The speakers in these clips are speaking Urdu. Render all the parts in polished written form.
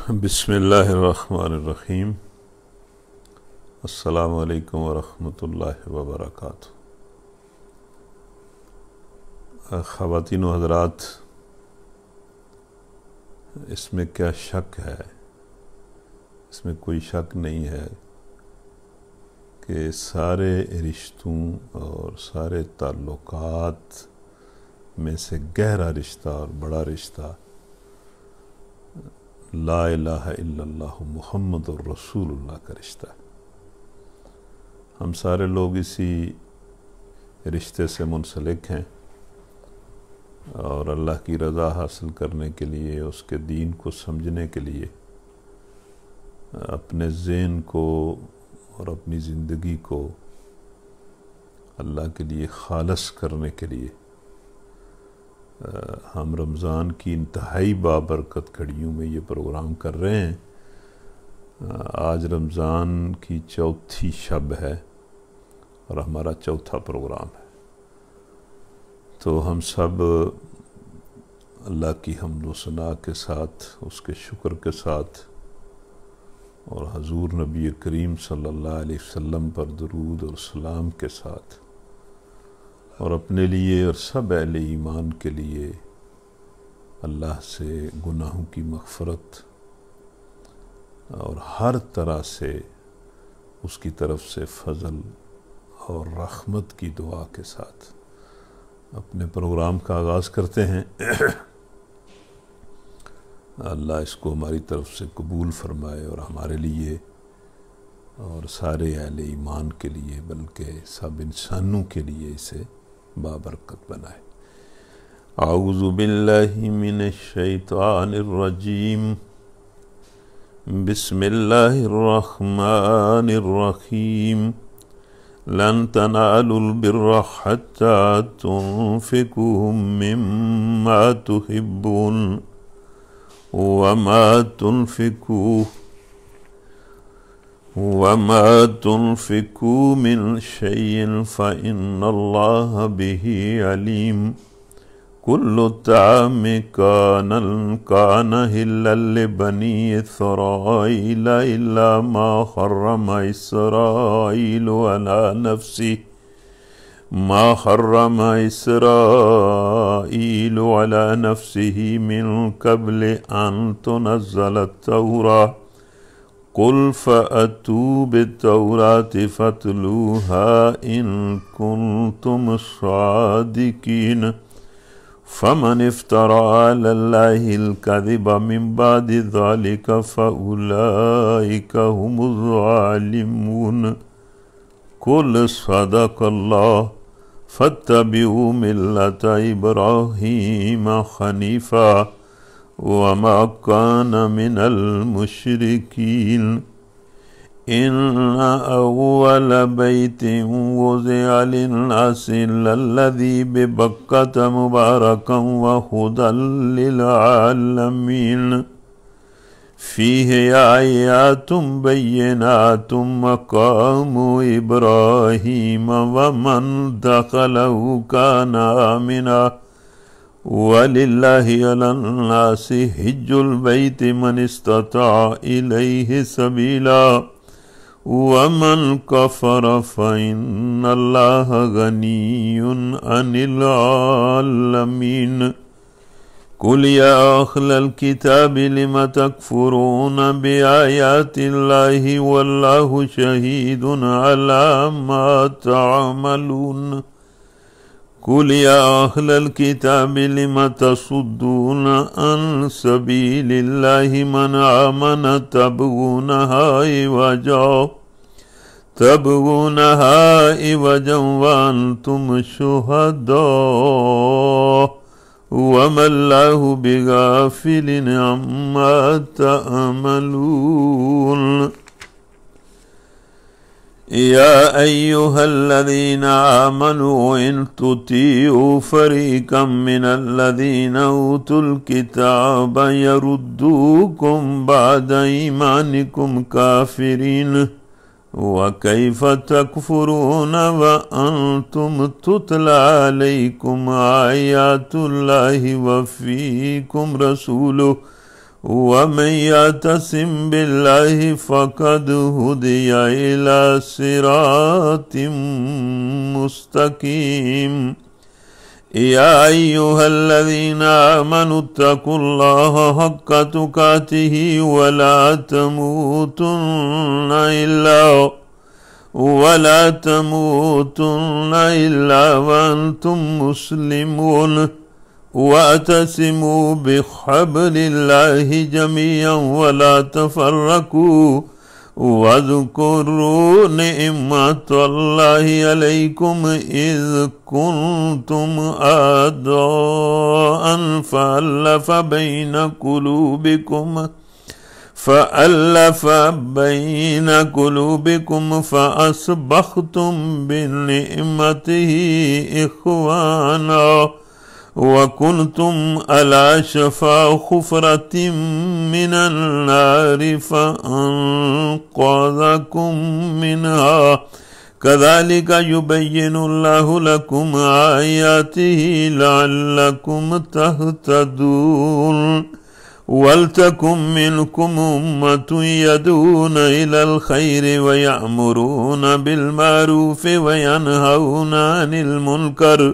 بسم اللہ الرحمن الرحیم۔ السلام علیکم ورحمۃ اللہ وبرکاتہ۔ خواتین و حضرات، اس میں کیا شک ہے؟ اس میں کوئی شک نہیں ہے کہ سارے رشتوں اور سارے تعلقات میں سے گہرا رشتہ اور بڑا رشتہ لا الہ الا اللہ محمد الرسول اللہ کا رشتہ ہے۔ ہم سارے لوگ اسی رشتے سے منسلک ہیں اور اللہ کی رضا حاصل کرنے کے لیے، اس کے دین کو سمجھنے کے لیے، اپنے ذہن کو اور اپنی زندگی کو اللہ کے لیے خالص کرنے کے لیے ہم رمضان کی انتہائی بابرکت گھڑیوں میں یہ پروگرام کر رہے ہیں۔ آج رمضان کی چوتھی شب ہے اور ہمارا چوتھا پروگرام ہے، تو ہم سب اللہ کی حمد و ثنا کے ساتھ، اس کے شکر کے ساتھ اور حضور نبی کریم صلی اللہ علیہ وسلم پر درود اور سلام کے ساتھ اور اپنے لیے اور سب اہل ایمان کے لیے اللہ سے گناہوں کی مغفرت اور ہر طرح سے اس کی طرف سے فضل اور رحمت کی دعا کے ساتھ اپنے پروگرام کا آغاز کرتے ہیں۔ اللہ اس کو ہماری طرف سے قبول فرمائے اور ہمارے لیے اور سارے اہل ایمان کے لیے، بلکہ سب انسانوں کے لیے اسے بابرکت بنائے۔ اعوذ باللہ من الشیطان الرجیم، بسم اللہ الرحمن الرحیم۔ لن تنالوا البر حتى تنفقوا مما تحبون وما تنفقوا من شيء فإن الله به عليم۔ كل الطعام كان حلا لبني إسرائيل إلا ما حرم إسرائيل على نفسه من قبل أن تنزل التوراة۔ قل فأتوا بالتوراة فاتلوها إن كنتم صادقين۔ فمن افترى على الله الكذب من بعد ذلك فأولئك هم الظالمون۔ قل صدق الله فاتبعوا ملة إبراهيم حنيفا وما كان من المشركين۔ إن أول بيت وضع للناس الذي ببكة مباركا وهدى للعالمين، فيه آيات بينات مقام إبراهيم ومن دخله كان آمنا، وَلِلَّهِ عَلَى النَّاسِ حِجُّ الْبَيْتِ مَنِ اسْتَطَاعَ إِلَيْهِ سَبِيلًا وَمَنْ كَفَرَ فَإِنَّ اللَّهَ غَنِيٌّ عَنِ الْعَالَمِينَ۔ قُلْ يَا أَهْلَ الْكِتَابِ لِمَ تَكْفُرُونَ بِآيَاتِ اللَّهِ وَاللَّهُ شَهِيدٌ عَلَى مَا تَعْمَلُونَ۔ قُلْ يَا أَهْلَ الْكِتَابِ لِمَ تَصُدُّونَ عَنْ سَبِيلِ اللَّهِ مَنْ آمَنَ تَبْغُونَهَا عِوَجًا وَأَنْتُمْ شُهَدَاءُ وَمَا اللَّهُ بِغَافِلٍ عَمَّا تَعْمَلُونَ۔ يا أيها الذين آمنوا إن تطيعوا فريقا من الذين أوتوا الكتاب يردوكم بعد إيمانكم كافرين، وكيف تكفرون وأنتم تتلى عليكم آيات الله وفيكم رسوله ومن يعتصم بالله فقد هدي إلى صراط مستقيم يا أيها الذين آمنوا اتقوا الله حق تقاته ولا تموتن إلا وأنتم مسلمون واعتصموا بحبل الله جميعا ولا تفرقوا واذكروا نعمة الله عليكم إذ كنتم أعداء فألف بين قلوبكم فأصبحتم بنعمته إخوانا وكنتم على شفا حفرة من النار فأنقذكم منها كذلك يبين الله لكم آياته لعلكم تهتدون ولتكن منكم أمة يدعون إلى الخير ويأمرون بالمعروف وينهون عن المنكر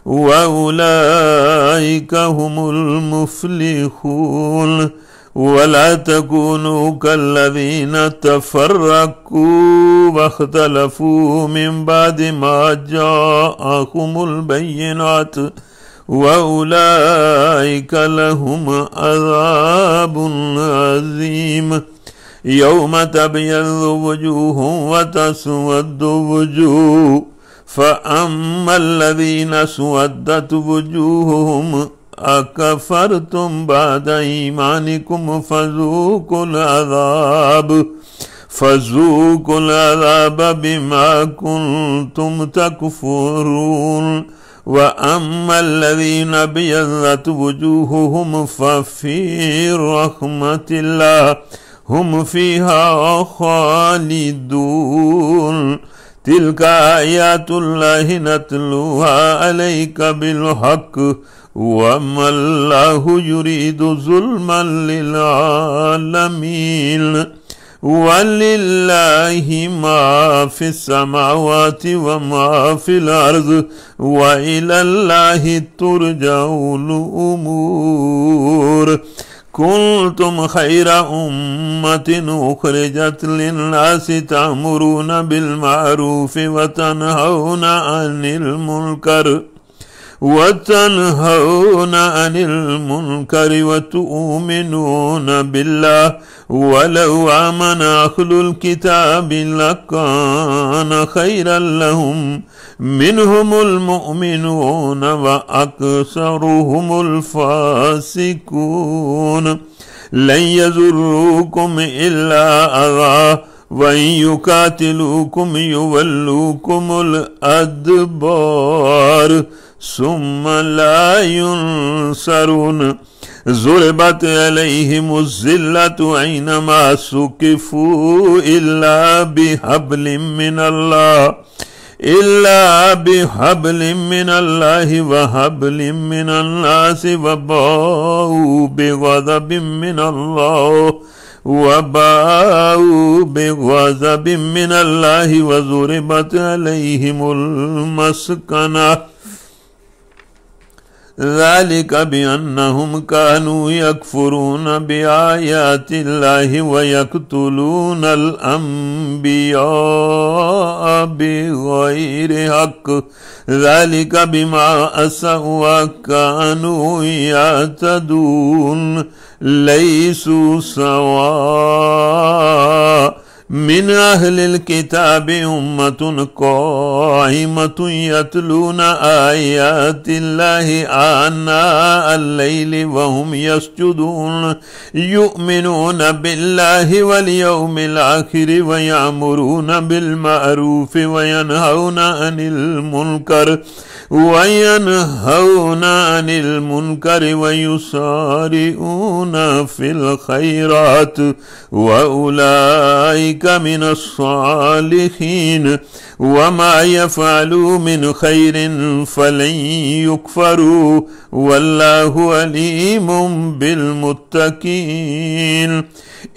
وأولئك هم المفلحون ولا تكونوا كالذين تفرقوا واختلفوا من بعد ما جاءهم البينات وأولئك لهم عذاب عظيم يوم تبيض وجوه وتسود وجوه فأما الذين اسودت وجوههم أكفرتم بعد إيمانكم فذوقوا العذاب بما كنتم تكفرون وأما الذين ابيضت وجوههم ففي رحمة الله هم فيها خالدون تلك آيات الله نتلوها عليك بالحق وما الله يريد ظلما للعالمين ولله ما في السماوات وما في الأرض وإلى الله ترجع الأمور كنتم خير أمة أخرجت للناس تأمرون بالمعروف وتنهون عن المنكر وتؤمنون بالله ولو آمن أهل الكتاب لكان خيرا لهم منهم المؤمنون وأكثرهم الفاسقون لن يضروكم إلا أذى وإن يقاتلوكم يولوكم الأدبار ثم لا ينصرون ضربت عليهم الذلة أينما ثقفوا إلا بحبل من الله وحبل من الناس وباءوا بغضب من الله وضربت عليهم المسكنة ذلك بأنهم كانوا يكفرون بآيات الله ويقتلون الأنبياء بغير حق ذلك بما عصوا وكانوا يعتدون ليسوا سواء من أهل الكتاب أمة قائمة يتلون آيات الله آناء الليل وهم يسجدون يؤمنون بالله واليوم الآخر ويأمرون بالمعروف وينهون عن المنكر وَيَنْهَوْنَ عَنِ الْمُنْكَرِ وَيُسَارِعُونَ فِي الْخَيْرَاتِ وَأُولَئِكَ مِنَ الصَّالِحِينَ وَمَا يَفْعَلُوا مِنْ خَيْرٍ فَلَنْ يُكْفَرُوا وَاللَّهُ عَلِيمٌ بِالْمُتَّقِينَ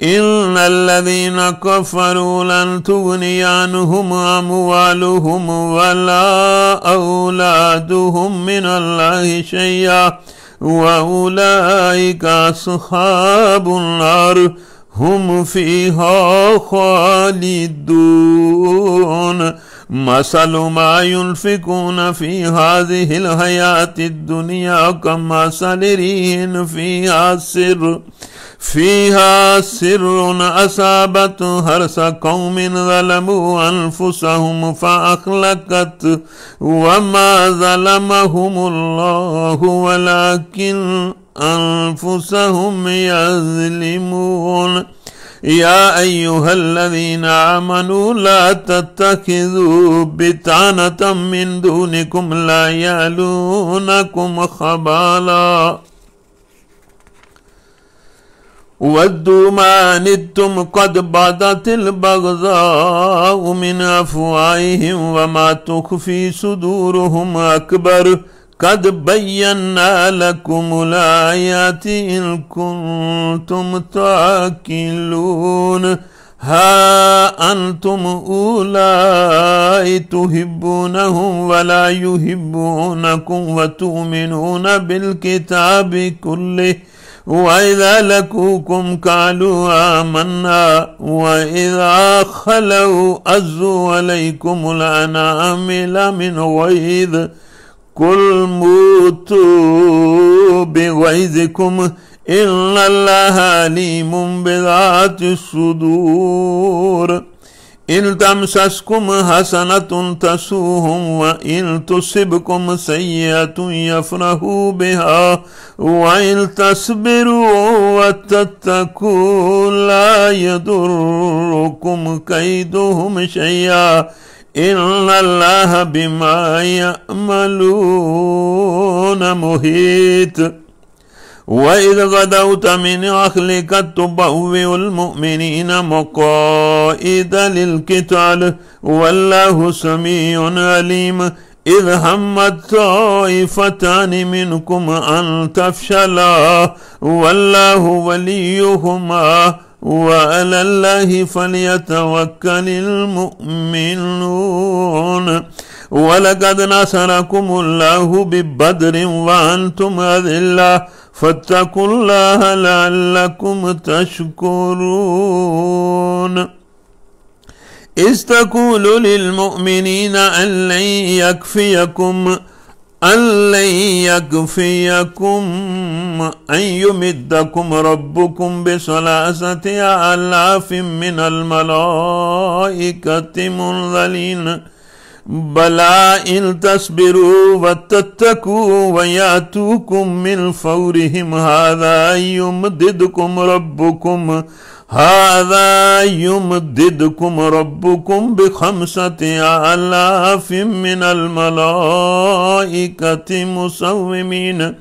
إِنَّ الَّذِينَ كَفَرُوا لَنْ تُغْنِيَ عَنْهُمْ أَمْوَالُهُمْ وَلَا أَوْلَادُهُمْ مِنَ اللَّهِ شَيْئًا وَأُولَئِكَ أَصْحَابُ النَّارِ هُمْ فِيهَا خَالِدُونَ مثل ما ينفقون في هذه الحياة الدنيا كمثل ريح فيها سر أصابت حرث قوم ظلموا أنفسهم فأهلكت وما ظلمهم الله ولكن أنفسهم يظلمون يا أيها الذين آمنوا لا تتخذوا بطانة من دونكم لا يعلونكم خبالا ودوا ما عنتم قد بدت البغضاء من أفواههم وما تخفي صدورهم أكبر قد بينا لكم الآيات إن كنتم تعقلون ها أنتم أولئك تحبونهم ولا يحبونكم وتؤمنون بالكتاب كله وإذا لقوكم قالوا آمنا وإذا خلوا عزوا عليكم الأنامل من غيظ قل موتوا بغيظكم إن الله عليم بذات الصدور إن تمسسكم حسنة تسوهم وإن تصبكم سيئة يفرحوا بها وإن تصبروا وتتقوا لا يضركم كيدهم شيئا إن الله بما يعملون محيط وإذ غدوت من أهلك تبوئ المؤمنين مقاعد للقتال والله سميع عليم إذ همت طائفتان منكم أن تفشلا والله وليهما وعلى الله فليتوكل المؤمنون ولقد نصركم الله ببدر وأنتم أذلة فاتقوا الله لعلكم تشكرون إذ تقول للمؤمنين أن لن يكفيكم أن يمدكم ربكم ب3,000 من الملائكة منزلين بلى إن تصبروا وتتقوا ويأتوكم من فورهم هذا يمددكم ربكم ب5,000 من الملائكة مسومين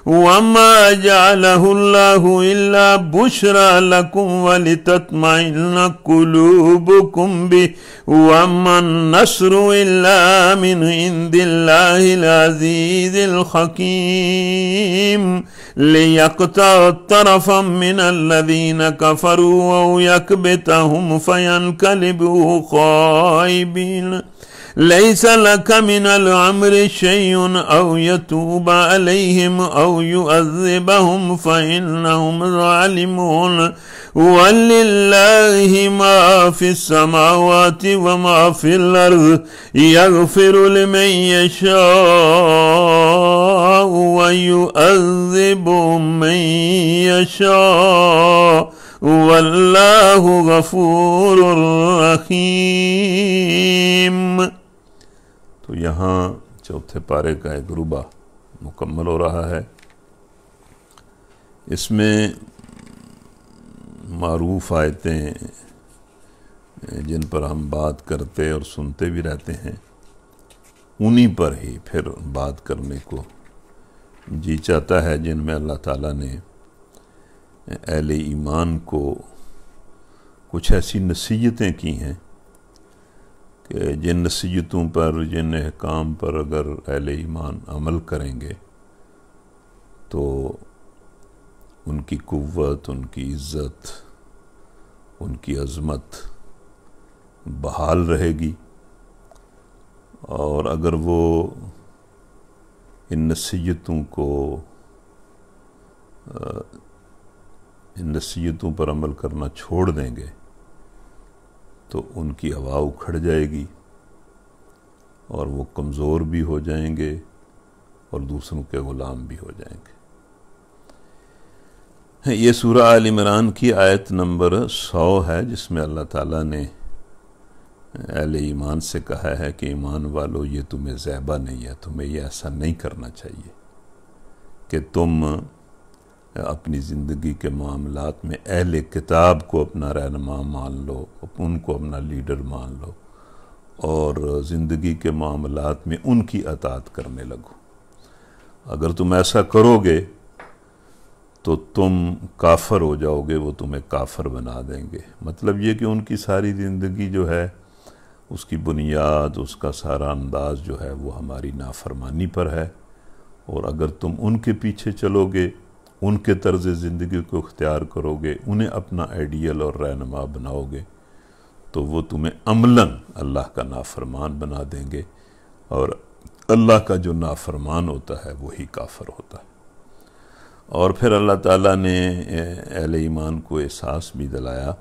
وما جعله الله إلا بشرى لكم ولتطمئن قلوبكم به وما النصر إلا من عند الله العزيز الحكيم ليقطع طرفا من الذين كفروا أو يكبتهم فينقلبوا خائبين ليس لك من الأمر شيء أو يتوب عليهم أو يعذبهم فإنهم ظالمون ولله ما في السماوات وما في الأرض يغفر لمن يشاء ويعذب من يشاء والله غفور رحیم. تو یہاں چوتھے پارے کا ایک ربع مکمل ہو رہا ہے. اس میں معروف آیتیں جن پر ہم بات کرتے اور سنتے بھی رہتے ہیں انہی پر ہی پھر بات کرنے کو جی چاہتا ہے، جن میں اللہ تعالیٰ نے اہل ایمان کو کچھ ایسی نصیحتیں کی ہیں کہ جن نصیحتوں پر، جن احکام پر اگر اہل ایمان عمل کریں گے تو ان کی قوت، ان کی عزت، ان کی عظمت بحال رہے گی، اور اگر وہ ان نصیحتوں پر عمل کرنا چھوڑ دیں گے تو ان کی ہوا اکھڑ جائے گی اور وہ کمزور بھی ہو جائیں گے اور دوسروں کے غلام بھی ہو جائیں گے۔ یہ سورہ آل عمران کی آیت نمبر 100 ہے، جس میں اللہ تعالیٰ نے اہل ایمان سے کہا ہے کہ ایمان والو، یہ تمہیں زیبا نہیں ہے، تمہیں یہ ایسا نہیں کرنا چاہیے کہ تم اپنی زندگی کے معاملات میں اہل کتاب کو اپنا رہنما مان لو، ان کو اپنا لیڈر مان لو، اور زندگی کے معاملات میں ان کی اطاعت کرنے لگو۔ اگر تم ایسا کرو گے تو تم کافر ہو جاؤ گے، وہ تمہیں کافر بنا دیں گے۔ مطلب یہ کہ ان کی ساری زندگی جو ہے، اس کی بنیاد، اس کا سارا انداز جو ہے وہ ہماری نافرمانی پر ہے، اور اگر تم ان کے پیچھے چلو گے، ان کے طرز زندگی کو اختیار کرو گے، انہیں اپنا آئیڈیل اور رہنما بناؤ گے، تو وہ تمہیں عملاً اللہ کا نافرمان بنا دیں گے، اور اللہ کا جو نافرمان ہوتا ہے وہی کافر ہوتا ہے۔ اور پھر اللہ تعالیٰ نے اہل ایمان کو احساس بھی دلایا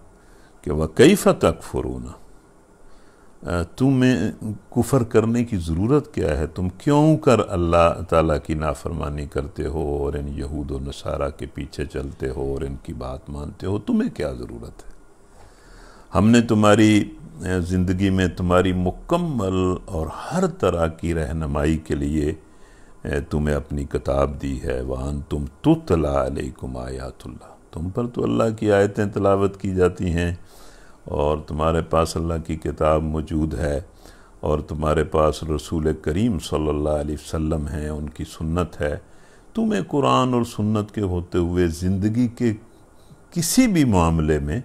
کہ وَكَيْفَ تَكْفُرُونَ، تمہیں کفر کرنے کی ضرورت کیا ہے؟ تم کیوں کر اللہ تعالیٰ کی نافرمانی کرتے ہو اور ان یہود و نصارہ کے پیچھے چلتے ہو اور ان کی بات مانتے ہو؟ تمہیں کیا ضرورت ہے؟ ہم نے تمہاری زندگی میں تمہاری مکمل اور ہر طرح کی رہنمائی کے لیے تمہیں اپنی کتاب دی ہے۔ وَأَنْتُمْ تُتْلَى عَلَيْكُمْ آیات اللہ، تم پر تو اللہ کی آیتیں تلاوت کی جاتی ہیں، اور تمہارے پاس اللہ کی کتاب موجود ہے، اور تمہارے پاس رسول کریم صلی اللہ علیہ وسلم ہیں، ان کی سنت ہے۔ تمہیں قرآن اور سنت کے ہوتے ہوئے زندگی کے کسی بھی معاملے میں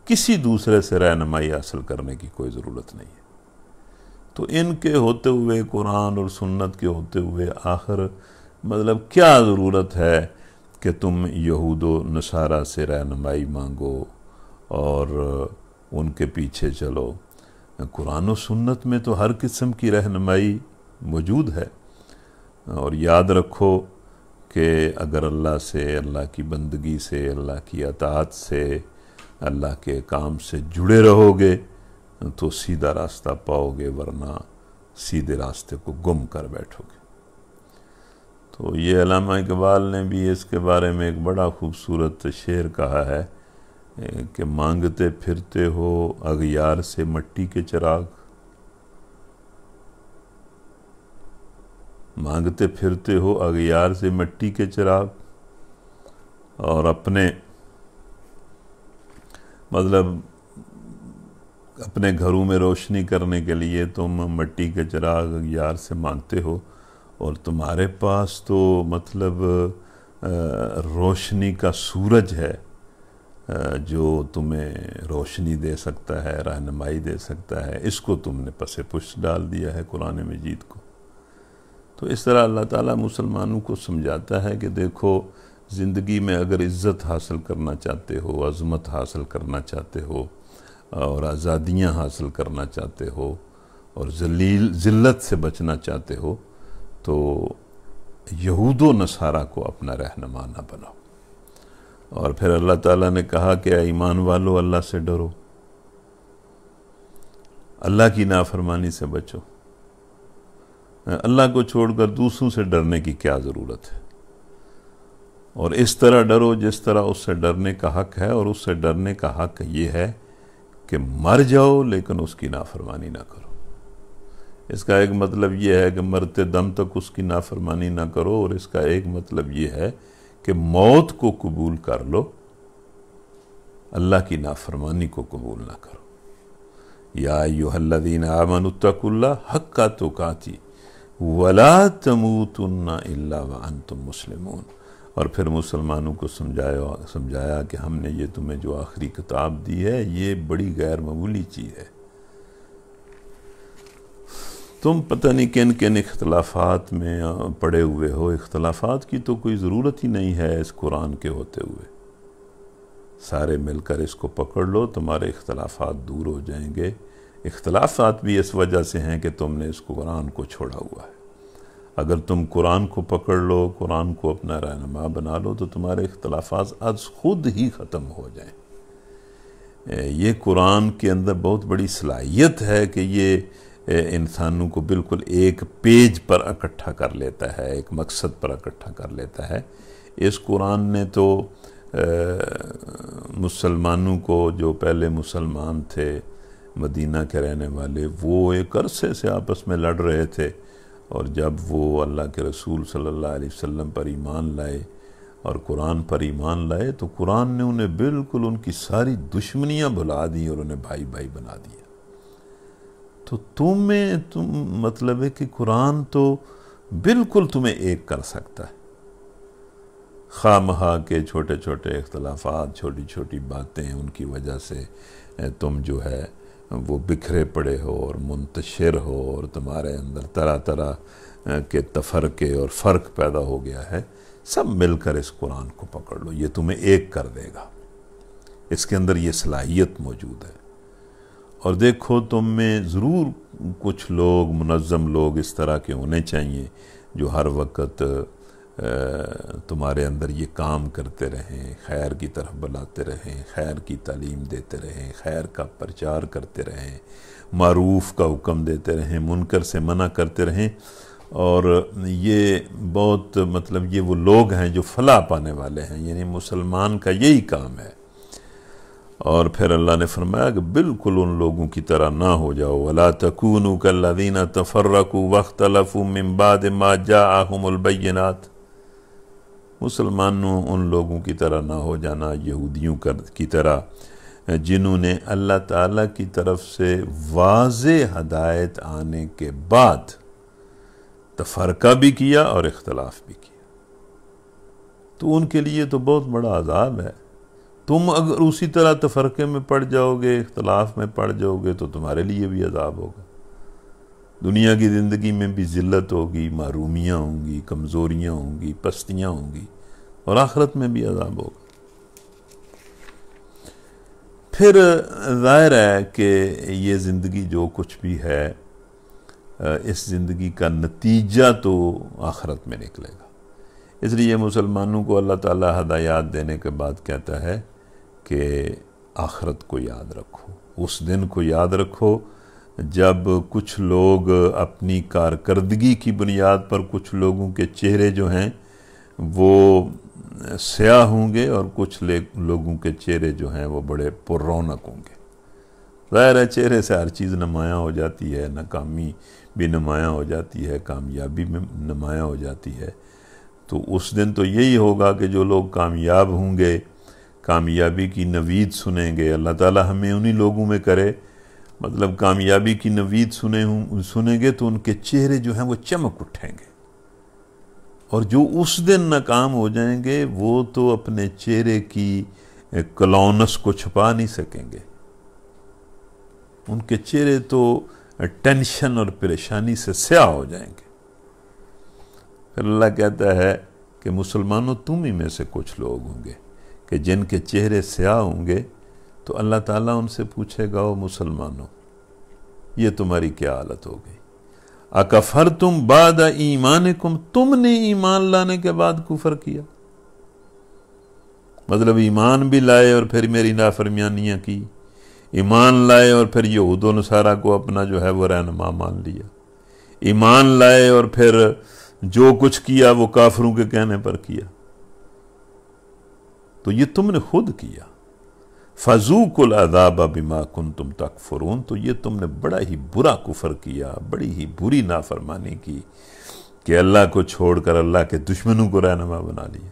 کسی دوسرے سے رہنمائی حاصل کرنے کی کوئی ضرورت نہیں ہے۔ تو ان کے ہوتے ہوئے، قرآن اور سنت کے ہوتے ہوئے، آخر مطلب کیا ضرورت ہے کہ تم یہود و نصارہ سے رہنمائی مانگو اور ان کے پیچھے چلو؟ قرآن و سنت میں تو ہر قسم کی رہنمائی موجود ہے، اور یاد رکھو کہ اگر اللہ سے، اللہ کی بندگی سے، اللہ کی اطاعت سے، اللہ کے کام سے جڑے رہو گے تو سیدھا راستہ پاؤ گے، ورنہ سیدھے راستے کو گم کر بیٹھو گے۔ تو یہ علامہ اقبال نے بھی اس کے بارے میں ایک بڑا خوبصورت شعر کہا ہے کہ مانگتے پھرتے ہو اغیار سے مٹی کے چراغ، مانگتے پھرتے ہو اغیار سے مٹی کے چراغ، اور اپنے اپنے گھروں میں روشنی کرنے کے لیے تم مٹی کے چراغ اغیار سے مانگتے ہو، اور تمہارے پاس تو روشنی کا سورج ہے جو تمہیں روشنی دے سکتا ہے، رہنمائی دے سکتا ہے، اس کو تم نے پس پشت ڈال دیا ہے قرآن مجید کو۔ تو اس طرح اللہ تعالیٰ مسلمانوں کو سمجھاتا ہے کہ دیکھو، زندگی میں اگر عزت حاصل کرنا چاہتے ہو، عظمت حاصل کرنا چاہتے ہو، اور آزادیاں حاصل کرنا چاہتے ہو، اور ذلت سے بچنا چاہتے ہو، تو یہود و نصارہ کو اپنا رہنما نہ بناؤ۔ اور پھر اللہ تعالیٰ نے کہا کہ اے ایمان والو، اللہ سے ڈرو، اللہ کی نافرمانی سے بچو۔ اللہ کو چھوڑ کر دوسروں سے ڈرنے کی کیا ضرورت ہے؟ اور اس طرح ڈرو جس طرح اس سے ڈرنے کا حق ہے، اور اس سے ڈرنے کا حق یہ ہے کہ مر جاؤ لیکن اس کی نافرمانی نہ کرو۔ اس کا ایک مطلب یہ ہے کہ مرتے دم تک اس کی نافرمانی نہ کرو، اور اس کا ایک مطلب یہ ہے کہ موت کو قبول کر لو، اللہ کی نافرمانی کو قبول نہ کرو۔ یا ایھا الذین آمنوا اتقوا اللہ حق تقاتہ، وَلَا تَمُوتُنَّ إِلَّا وَأَنْتُمْ مُسْلِمُونَ، اور پھر مسلمانوں کو سمجھایا کہ ہم نے یہ تمہیں جو آخری کتاب دی ہے یہ بڑی غیر معمولی چیز ہے، تم پتہ نہیں کن کن اختلافات میں پڑے ہوئے ہو، اختلافات کی تو کوئی ضرورت ہی نہیں ہے اس قرآن کے ہوتے ہوئے، سارے مل کر اس کو پکڑ لو، تمہارے اختلافات دور ہو جائیں گے۔ اختلافات بھی اس وجہ سے ہیں کہ تم نے اس قرآن کو چھوڑا ہوا ہے، اگر تم قرآن کو پکڑ لو، قرآن کو اپنا رہنما بنا لو، تو تمہارے اختلافات از خود ہی ختم ہو جائیں۔ یہ قرآن کے اندر بہت بڑی صلاحیت ہے کہ یہ انسانوں کو بالکل ایک پیج پر اکٹھا کر لیتا ہے، ایک مقصد پر اکٹھا کر لیتا ہے۔ اس قرآن نے تو مسلمانوں کو، جو پہلے مسلمان تھے مدینہ کے رہنے والے، وہ ایک عرصے سے آپس میں لڑ رہے تھے، اور جب وہ اللہ کے رسول صلی اللہ علیہ وسلم پر ایمان لائے اور قرآن پر ایمان لائے، تو قرآن نے انہیں بالکل ان کی ساری دشمنیاں بھلا دیں اور انہیں بھائی بھائی بنا دیا۔ تو تم مطلب ہے کہ قرآن تو بالکل تمہیں ایک کر سکتا ہے، خواہ مخواہ کے چھوٹے چھوٹے اختلافات، چھوٹی چھوٹی باتیں، ان کی وجہ سے تم جو ہے وہ بکھرے پڑے ہو اور منتشر ہو، اور تمہارے اندر طرح طرح کے تفرقے اور فرق پیدا ہو گیا ہے، سب مل کر اس قرآن کو پکڑ لو، یہ تمہیں ایک کر دے گا، اس کے اندر یہ صلاحیت موجود ہے۔ اور دیکھو تم میں ضرور کچھ لوگ، منظم لوگ اس طرح کے ہونے چاہیے جو ہر وقت تمہارے اندر یہ کام کرتے رہیں، خیر کی طرف بلاتے رہیں، خیر کی تعلیم دیتے رہیں، خیر کا پرچار کرتے رہیں، معروف کا حکم دیتے رہیں، منکر سے منع کرتے رہیں، اور یہ بہت مطلب یہ وہ لوگ ہیں جو فلاح پانے والے ہیں، یعنی مسلمان کا یہی کام ہے۔ اور پھر اللہ نے فرمایا کہ بالکل ان لوگوں کی طرح نہ ہو جاؤ، وَلَا تَكُونُوا كَالَّذِينَ تَفَرَّقُوا وَاخْتَلَفُوا مِن بَعْدِ مَا جَاءَهُمُ الْبَيِّنَاتُ، مسلمانوں ان لوگوں کی طرح نہ ہو جانا، یہودیوں کی طرح، جنہوں نے اللہ تعالیٰ کی طرف سے واضح ہدایت آنے کے بعد تفرقہ بھی کیا اور اختلاف بھی کیا، تو ان کے لیے تو بہت بڑا عذاب ہے۔ تم اگر اسی طرح تفرقے میں پڑ جاؤ گے، اختلاف میں پڑ جاؤ گے، تو تمہارے لیے بھی عذاب ہوگا، دنیا کی زندگی میں بھی ذلت ہوگی، محرومیاں ہوں گی، کمزوریاں ہوں گی، پستیاں ہوں گی، اور آخرت میں بھی عذاب ہوگا۔ پھر ظاہر ہے کہ یہ زندگی جو کچھ بھی ہے، اس زندگی کا نتیجہ تو آخرت میں نکلے گا، اس لیے مسلمانوں کو اللہ تعالیٰ ہدایات دینے کے بعد کہتا ہے کہ آخرت کو یاد رکھو، اس دن کو یاد رکھو جب کچھ لوگ اپنی کارکردگی کی بنیاد پر، کچھ لوگوں کے چہرے جو ہیں وہ سیاہ ہوں گے، اور کچھ لوگوں کے چہرے جو ہیں وہ بڑے پر رونق ہوں گے۔ ظاہر ہے چہرے سے ہر چیز نمایاں ہو جاتی ہے، ناکامی بھی نمایاں ہو جاتی ہے، کامیابی بھی نمایاں ہو جاتی ہے، تو اس دن تو یہی ہوگا کہ جو لوگ کامیاب ہوں گے، کامیابی کی نوید سنیں گے، اللہ تعالیٰ ہمیں انہی لوگوں میں کرے، مطلب کامیابی کی نوید سنیں گے تو ان کے چہرے جو ہیں وہ چمک اٹھیں گے، اور جو اس دن ناکام ہو جائیں گے وہ تو اپنے چہرے کی کلونس کو چھپا نہیں سکیں گے، ان کے چہرے تو ٹینشن اور پریشانی سے سیاہ ہو جائیں گے۔ پھر اللہ کہتا ہے کہ مسلمانوں تم ہی میں سے کچھ لوگ ہوں گے کہ جن کے چہرے سیاہ ہوں گے، تو اللہ تعالیٰ ان سے پوچھے گا، او مسلمانوں یہ تمہاری کیا حالت ہو گئی؟ اکفرتم بعد ایمانکم، تم نے ایمان لانے کے بعد کفر کیا، مطلب ایمان بھی لائے اور پھر میری نافرمانیاں کی، ایمان لائے اور پھر یہود و نصارہ کو اپنا جو ہے وہ رہنما مان لیا، ایمان لائے اور پھر جو کچھ کیا وہ کافروں کے کہنے پر کیا، تو یہ تم نے خود کیا۔ فَذُوقُوا الْعَذَابَ بِمَا كُنْتُمْ تَكْفُرُونَ، تو یہ تم نے بڑا ہی برا کفر کیا، بڑی ہی بری نافرمانی کی کہ اللہ کو چھوڑ کر اللہ کے دشمنوں کو رہنما بنا لیا۔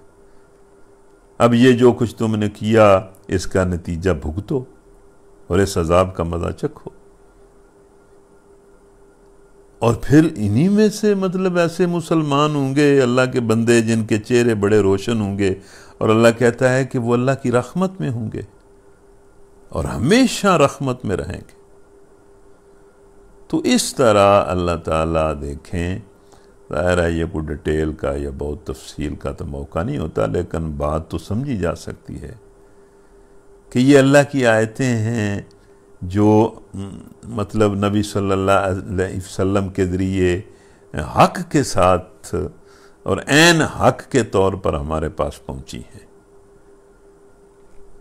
اب یہ جو کچھ تم نے کیا اس کا نتیجہ بھگتو اور اس عذاب کا مزہ چکھو۔ اور پھر انہی میں سے مطلب ایسے مسلمان ہوں گے اللہ کے بندے جن کے چہرے بڑے روشن ہوں گے، اور اللہ کہتا ہے کہ وہ اللہ کی رحمت میں ہوں گے اور ہمیشہ رحمت میں رہیں گے۔ تو اس طرح اللہ تعالیٰ دیکھیں، ظاہر ہے یہ کوئی ڈیٹیل کا یا بہت تفصیل کا تو موقع نہیں ہوتا، لیکن بات تو سمجھی جا سکتی ہے کہ یہ اللہ کی آیتیں ہیں جو مطلب نبی صلی اللہ علیہ وسلم کے ذریعے حق کے ساتھ اور عین حق کے طور پر ہمارے پاس پہنچی ہیں۔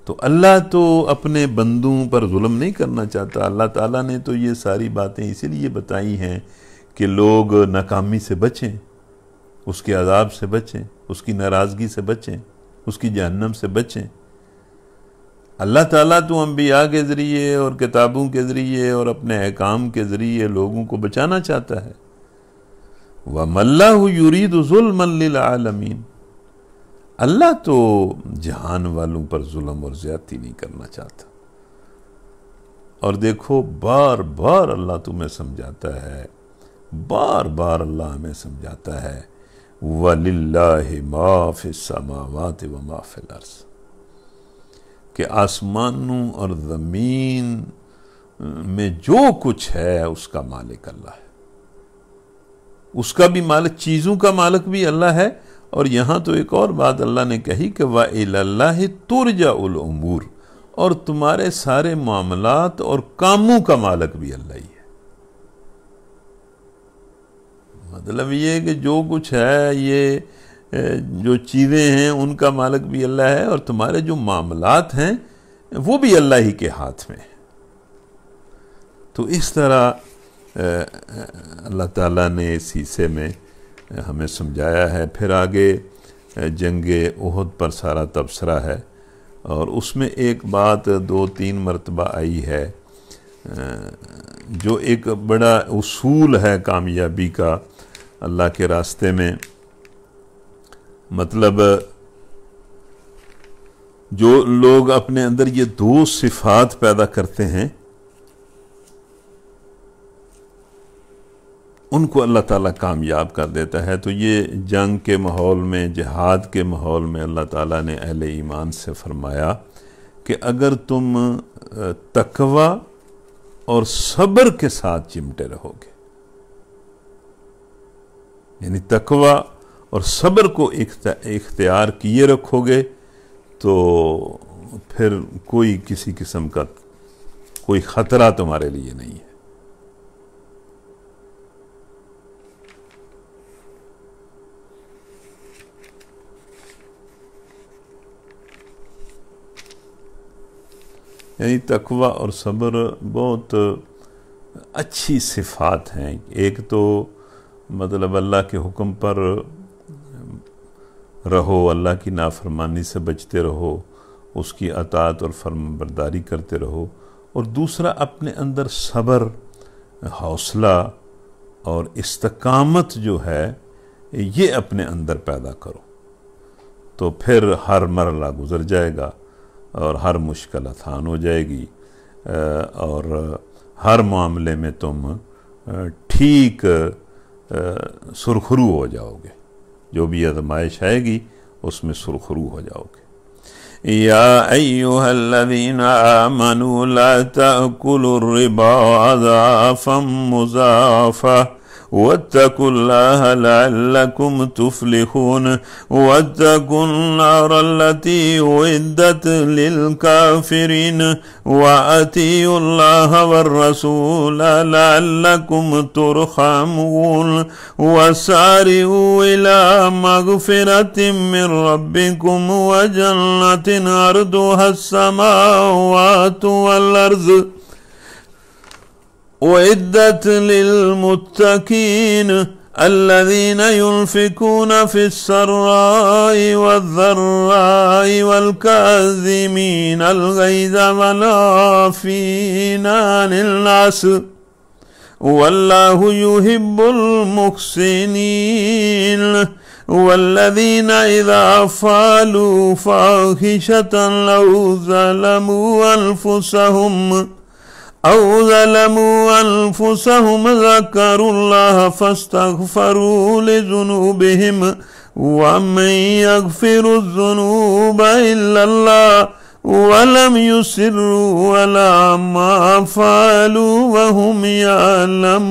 تو اللہ تو اپنے بندوں پر ظلم نہیں کرنا چاہتا۔ اللہ تعالیٰ نے تو یہ ساری باتیں اسی لیے بتائی ہیں کہ لوگ ناکامی سے بچیں، اس کے عذاب سے بچیں، اس کی ناراضگی سے بچیں، اس کی جہنم سے بچیں۔ اللہ تعالیٰ تو انبیاء کے ذریعے اور کتابوں کے ذریعے اور اپنے احکام کے ذریعے لوگوں کو بچانا چاہتا ہے۔ وَمَا اللَّهُ يُرِيدُ ظُلْمًا لِلْعَالَمِينَ، اللہ تو جہان والوں پر ظلم اور زیادتی نہیں کرنا چاہتا۔ اور دیکھو بار بار اللہ تمہیں سمجھاتا ہے، بار بار اللہ ہمیں سمجھاتا ہے وَلِلَّهِ مَا فِي السَّمَاوَاتِ وَمَا فِي الْأَرْضِ، کہ آسمانوں اور زمین میں جو کچھ ہے اس کا مالک اللہ ہے، اس کا بھی مالک، چیزوں کا مالک بھی اللہ ہے۔ اور یہاں تو ایک اور بات اللہ نے کہی کہ وَإِلَى اللَّهِ تُرْجَعُ الْأُمُورُ، اور تمہارے سارے معاملات اور کاموں کا مالک بھی اللہ ہی ہے۔ مطلب یہ ہے کہ جو کچھ ہے، یہ جو چیزیں ہیں ان کا مالک بھی اللہ ہے، اور تمہارے جو معاملات ہیں وہ بھی اللہ ہی کے ہاتھ میں ہیں۔ تو اس طرح اللہ تعالیٰ نے اس حصے میں ہمیں سمجھایا ہے۔ پھر آگے جنگ احد پر سارا تبصرہ ہے، اور اس میں ایک بات 2-3 مرتبہ آئی ہے جو ایک بڑا اصول ہے کامیابی کا اللہ کے راستے میں۔ مطلب جو لوگ اپنے اندر یہ 2 صفات پیدا کرتے ہیں ان کو اللہ تعالیٰ کامیاب کر دیتا ہے۔ تو یہ جنگ کے ماحول میں، جہاد کے ماحول میں اللہ تعالیٰ نے اہل ایمان سے فرمایا کہ اگر تم تقوی اور صبر کے ساتھ چمٹے رہو گے، یعنی تقوی اور صبر کو اختیار کیے رکھو گے، تو پھر کوئی کسی قسم کا کوئی خطرہ تمہارے لیے نہیں ہے۔ یعنی تقوی اور صبر بہت اچھی صفات ہیں۔ ایک تو مطلب اللہ کے حکم پر رہو، اللہ کی نافرمانی سے بچتے رہو، اس کی اطاعت اور فرمان برداری کرتے رہو، اور دوسرا اپنے اندر صبر، حوصلہ اور استقامت جو ہے یہ اپنے اندر پیدا کرو، تو پھر ہر مرحلہ گزر جائے گا اور ہر مشکل آسان ہو جائے گی، اور ہر معاملے میں تم ٹھیک سرخرو ہو جاؤ گے، جو بھی آزمائش آئے گی اس میں سرخرو ہو جاؤ گے۔ یا ایھا الذین آمنوا لا تأکلوا الربا اضعافا مضاعفا واتقوا الله لعلكم تفلحون واتقوا النار التي أعدت للكافرين وأطيعوا الله والرسول لعلكم ترحمون وسارعوا إلى مغفرة من ربكم وجنة عرضها السماوات والأرض وعدت للمتقين الذين ينفقون في السراء والضراء والكاظمين الغيظ والعافين عن الناس والله يحب المحسنين والذين إذا فعلوا فاحشة أو ظلموا أنفسهم او ظلموا انفسهم ذکروا اللہ فاستغفروا لذنوبهم ومن یغفر الذنوب الا اللہ ولم یصروا علی ما فعلوا وهم یعلمون۔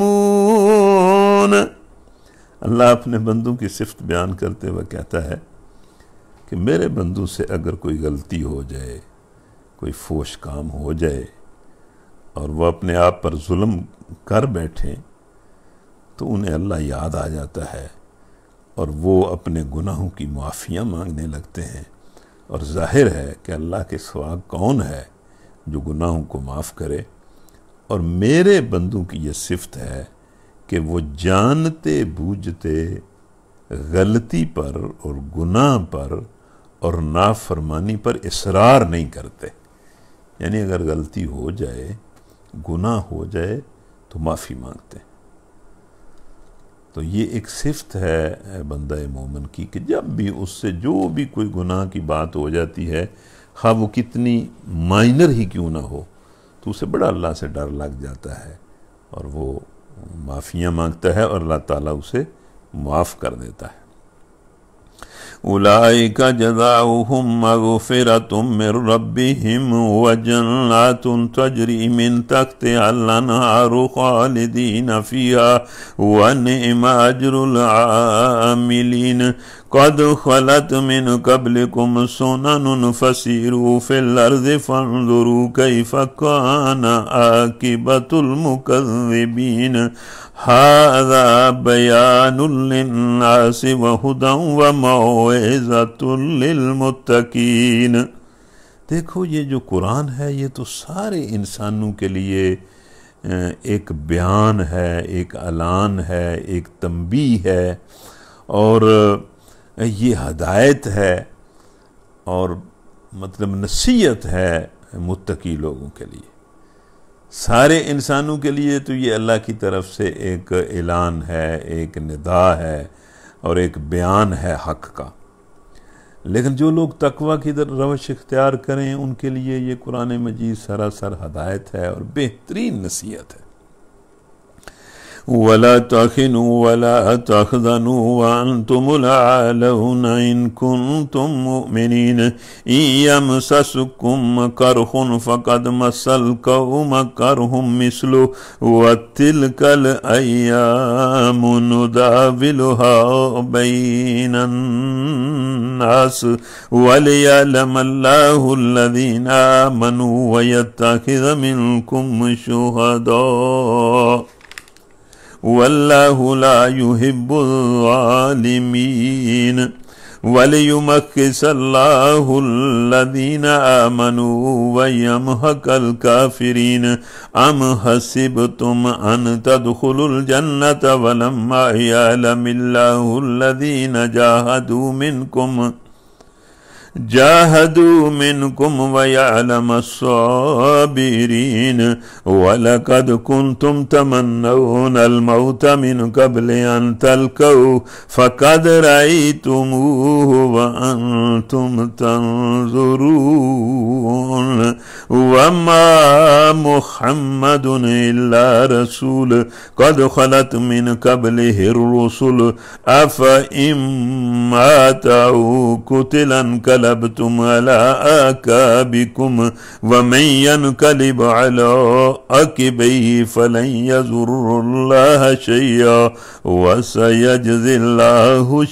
اللہ اپنے بندوں کی صفت بیان کرتے ہوئے کہتا ہے کہ میرے بندوں سے اگر کوئی غلطی ہو جائے، کوئی فوش کام ہو جائے اور وہ اپنے آپ پر ظلم کر بیٹھیں تو انہیں اللہ یاد آ جاتا ہے اور وہ اپنے گناہوں کی معافیاں مانگنے لگتے ہیں، اور ظاہر ہے کہ اللہ کے سوا کون ہے جو گناہوں کو معاف کرے۔ اور میرے بندوں کی یہ صفت ہے کہ وہ جانتے بوجھتے غلطی پر اور گناہ پر اور نافرمانی پر اصرار نہیں کرتے، یعنی اگر غلطی ہو جائے، گناہ ہو جائے تو معافی مانگتے ہیں۔ تو یہ ایک صفت ہے بندہ مومن کی کہ جب بھی اس سے جو بھی کوئی گناہ کی بات ہو جاتی ہے، خواہ وہ کتنی مائنر ہی کیوں نہ ہو، تو اسے بڑا اللہ سے ڈر لگ جاتا ہے اور وہ معافیاں مانگتا ہے اور اللہ تعالیٰ اسے معاف کر دیتا ہے۔ اولئک جزاؤہم مغفرۃ من ربہم وجنات تجری من تحتہا الانہار خالدین فیہا ونعم اجر العاملین قد خلت من قبلکم سنن فسیروا فی الارض فانظروا کیف کان عاقبۃ المکذبین هذا بیان للناس وہدی وموعظۃ للمتقین۔ دیکھو یہ جو قرآن ہے یہ تو سارے انسانوں کے لیے ایک بیان ہے، ایک اعلان ہے، ایک تنبیہ ہے، اور یہ ہدایت ہے اور مطلب نصیحت ہے متقی لوگوں کے لیے۔ سارے انسانوں کے لیے تو یہ اللہ کی طرف سے ایک اعلان ہے، ایک ندا ہے اور ایک بیان ہے حق کا، لیکن جو لوگ تقویٰ کی روش اختیار کریں ان کے لیے یہ قرآن مجید سراسر ہدایت ہے اور بہترین نصیحت ہے۔ وَلَا تَخِنُوا وَلَا تَخْزَنُوا وَأَنْتُمُ الْأَعْلَوْنَ إِن كُنتُم مُّؤْمِنِينَ إِن يَمْسَسْكُمْ قَرْحٌ فَقَدْ مَسَّ الْقَوْمَ قَرْحٌ مِثْلُهُ وَتِلْكَ الْأَيَّامُ نُدَاوِلُهَا بَيْنَ النَّاسِ وَلِيَعْلَمَ اللَّهُ الَّذِينَ آمَنُوا وَيَتَّخِذَ مِنكُمْ شُهَدَاءَ واللہ لا يحب الظالمین وَلِيُمَحِّصَ اللَّهُ الَّذِينَ آمَنُوا وَيَمْحَقَ الْكَافِرِينَ أَمْ حَسِبْتُمْ أَن تَدْخُلُوا الْجَنَّةَ وَلَمَّا يَعْلَمِ اللَّهُ الَّذِينَ جاهدوا منكم ويعلم الصابرين ولقد كنتم تمنون الموت من قبل أن تلقوه فقد رأيتموه وأنتم تنظرون وما محمد إلا رسول قد خلت من قبله الرسل أفإن مات أو قتل انقلبتم على أعقابكم ومن ينقلب على عقبيه فلن يضر الله شيئا وسيجزي الله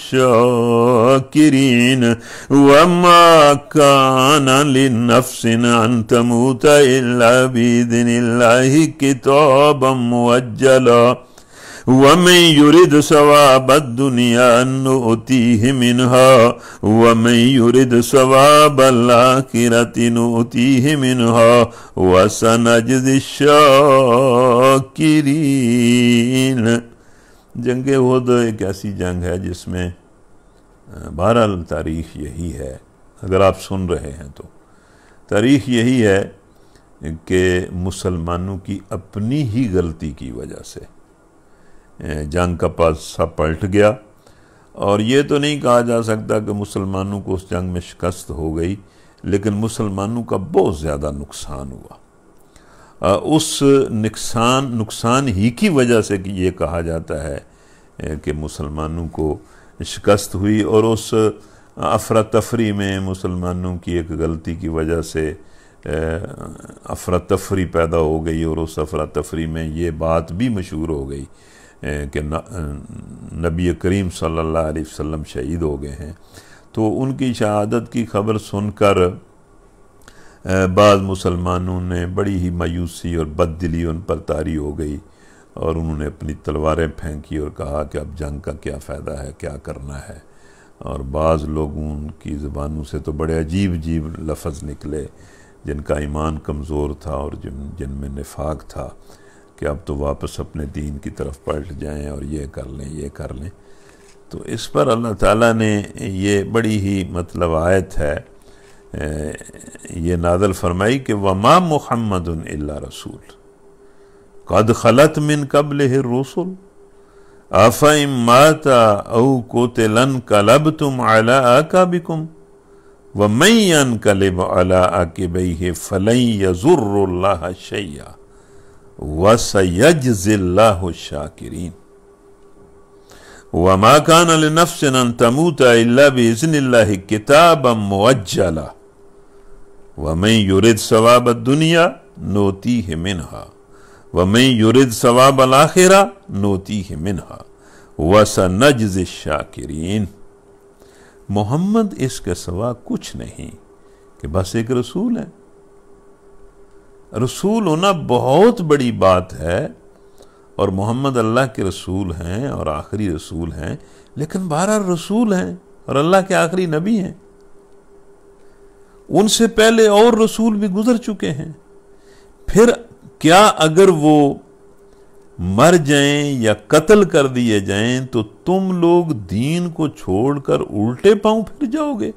الشاكرين وما كان لنفس أن تموت إلا بإذن الله كتابا مؤجلا ومن يرد ثواب الدنيا نؤتيه منها ومن يرد ثواب الآخرة نؤتيه منها وسنجزي الشاكرين۔ جنگ احد ایک ایسی جنگ ہے جس میں بہرحال تاریخ یہی ہے، اگر آپ سن رہے ہیں تو تاریخ یہی ہے کہ مسلمانوں کی اپنی ہی غلطی کی وجہ سے جنگ کا پاسا پلٹ گیا، اور یہ تو نہیں کہا جا سکتا کہ مسلمانوں کو اس جنگ میں شکست ہو گئی، لیکن مسلمانوں کا بہت زیادہ نقصان ہوا، اس نقصان ہی کی وجہ سے کہ یہ کہا جاتا ہے کہ مسلمانوں کو شکست ہوئی، اور اس افراتفری میں مسلمانوں کی ایک غلطی کی وجہ سے افراتفری پیدا ہو گئی، اور اس افراتفری میں یہ بات بھی مشہور ہو گئی کہ نبی کریم صلی اللہ علیہ وسلم شہید ہو گئے ہیں۔ تو ان کی شہادت کی خبر سن کر بعض مسلمانوں نے بڑی ہی مایوسی اور بد دلی ان پر طاری ہو گئی، اور انہوں نے اپنی تلواریں پھینکی اور کہا کہ اب جنگ کا کیا فائدہ ہے، کیا کرنا ہے۔ اور بعض لوگوں کی زبانوں سے تو بڑے عجیب عجیب لفظ نکلے جن کا ایمان کمزور تھا اور جن میں نفاق تھا، کہ اب تو واپس اپنے دین کی طرف پلٹ جائیں اور یہ کر لیں یہ کر لیں۔ تو اس پر اللہ تعالیٰ نے یہ بڑی ہی مطلب آیت ہے یہ نازل فرمائی کہ وَمَا مُحَمَّدٌ إِلَّا رَسُولٌ قَدْ خَلَتْ مِن قَبْلِهِ الرُّسُلُ أَفَإِن مَّاتَ أَوْ قُتِلَ انقلبتم عَلَىٰ أَعْقَابِكُمْ وَمَن يَنقلب عَلَىٰ عَقِبَيْهِ فَلَن يَضُرَّ اللَّهَ شَيْئًا وَسَيَجْزِي اللَّهُ الشَّاكِرِينَ وَمَا كَانَ لِنَفْسٍ أَن تَمُوتَ إِلَّا بِإِذْنِ اللَّهِ كِتَابًا مُّؤَجَّلًا وَمَن يُرِدْ ثَوَابَ الدُّنْيَا نُؤْتِيهِ مِنْهَا وَمَن يُرِدْ ثَوَابَ الْآخِرَةِ نُؤْتِيهِ مِنْهَا وَسَنَجْزِي الشَّاكِرِينَ۔ محمد اس کے سوا کچھ نہیں کہ بس ایک رسول ہے۔ رسول ہونا بہت بڑی بات ہے، اور محمد اللہ کے رسول ہیں اور آخری رسول ہیں، لیکن بہرحال رسول ہیں اور اللہ کے آخری نبی ہیں۔ ان سے پہلے اور رسول بھی گزر چکے ہیں، پھر کیا اگر وہ مر جائیں یا قتل کر دیے جائیں تو تم لوگ دین کو چھوڑ کر الٹے پاؤں پھر جاؤ گے؟